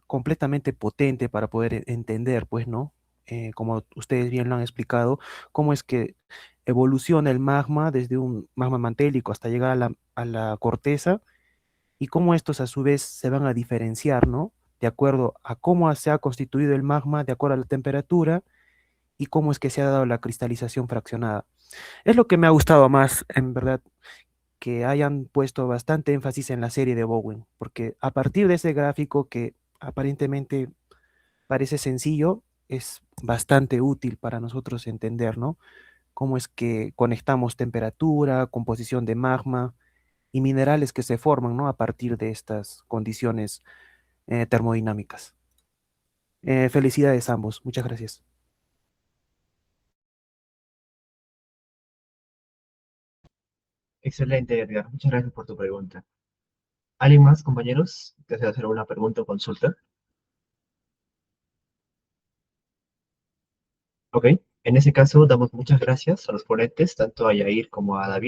completamente potente para poder entender, pues, ¿no? Como ustedes bien lo han explicado, cómo es que evoluciona el magma desde un magma mantélico hasta llegar a la corteza y cómo estos a su vez se van a diferenciar, ¿no? De acuerdo a cómo se ha constituido el magma, de acuerdo a la temperatura y cómo es que se ha dado la cristalización fraccionada. Es lo que me ha gustado más, en verdad, que hayan puesto bastante énfasis en la serie de Bowen, porque a partir de ese gráfico que aparentemente parece sencillo, es bastante útil para nosotros entender, ¿no? Cómo es que conectamos temperatura, composición de magma y minerales que se forman, ¿no? A partir de estas condiciones termodinámicas. Felicidades a ambos. Muchas gracias. Excelente, Edgar. Muchas gracias por tu pregunta. ¿Alguien más, compañeros? ¿Desea hacer alguna pregunta o consulta? Ok. En ese caso, damos muchas gracias a los ponentes, tanto a Yair como a David.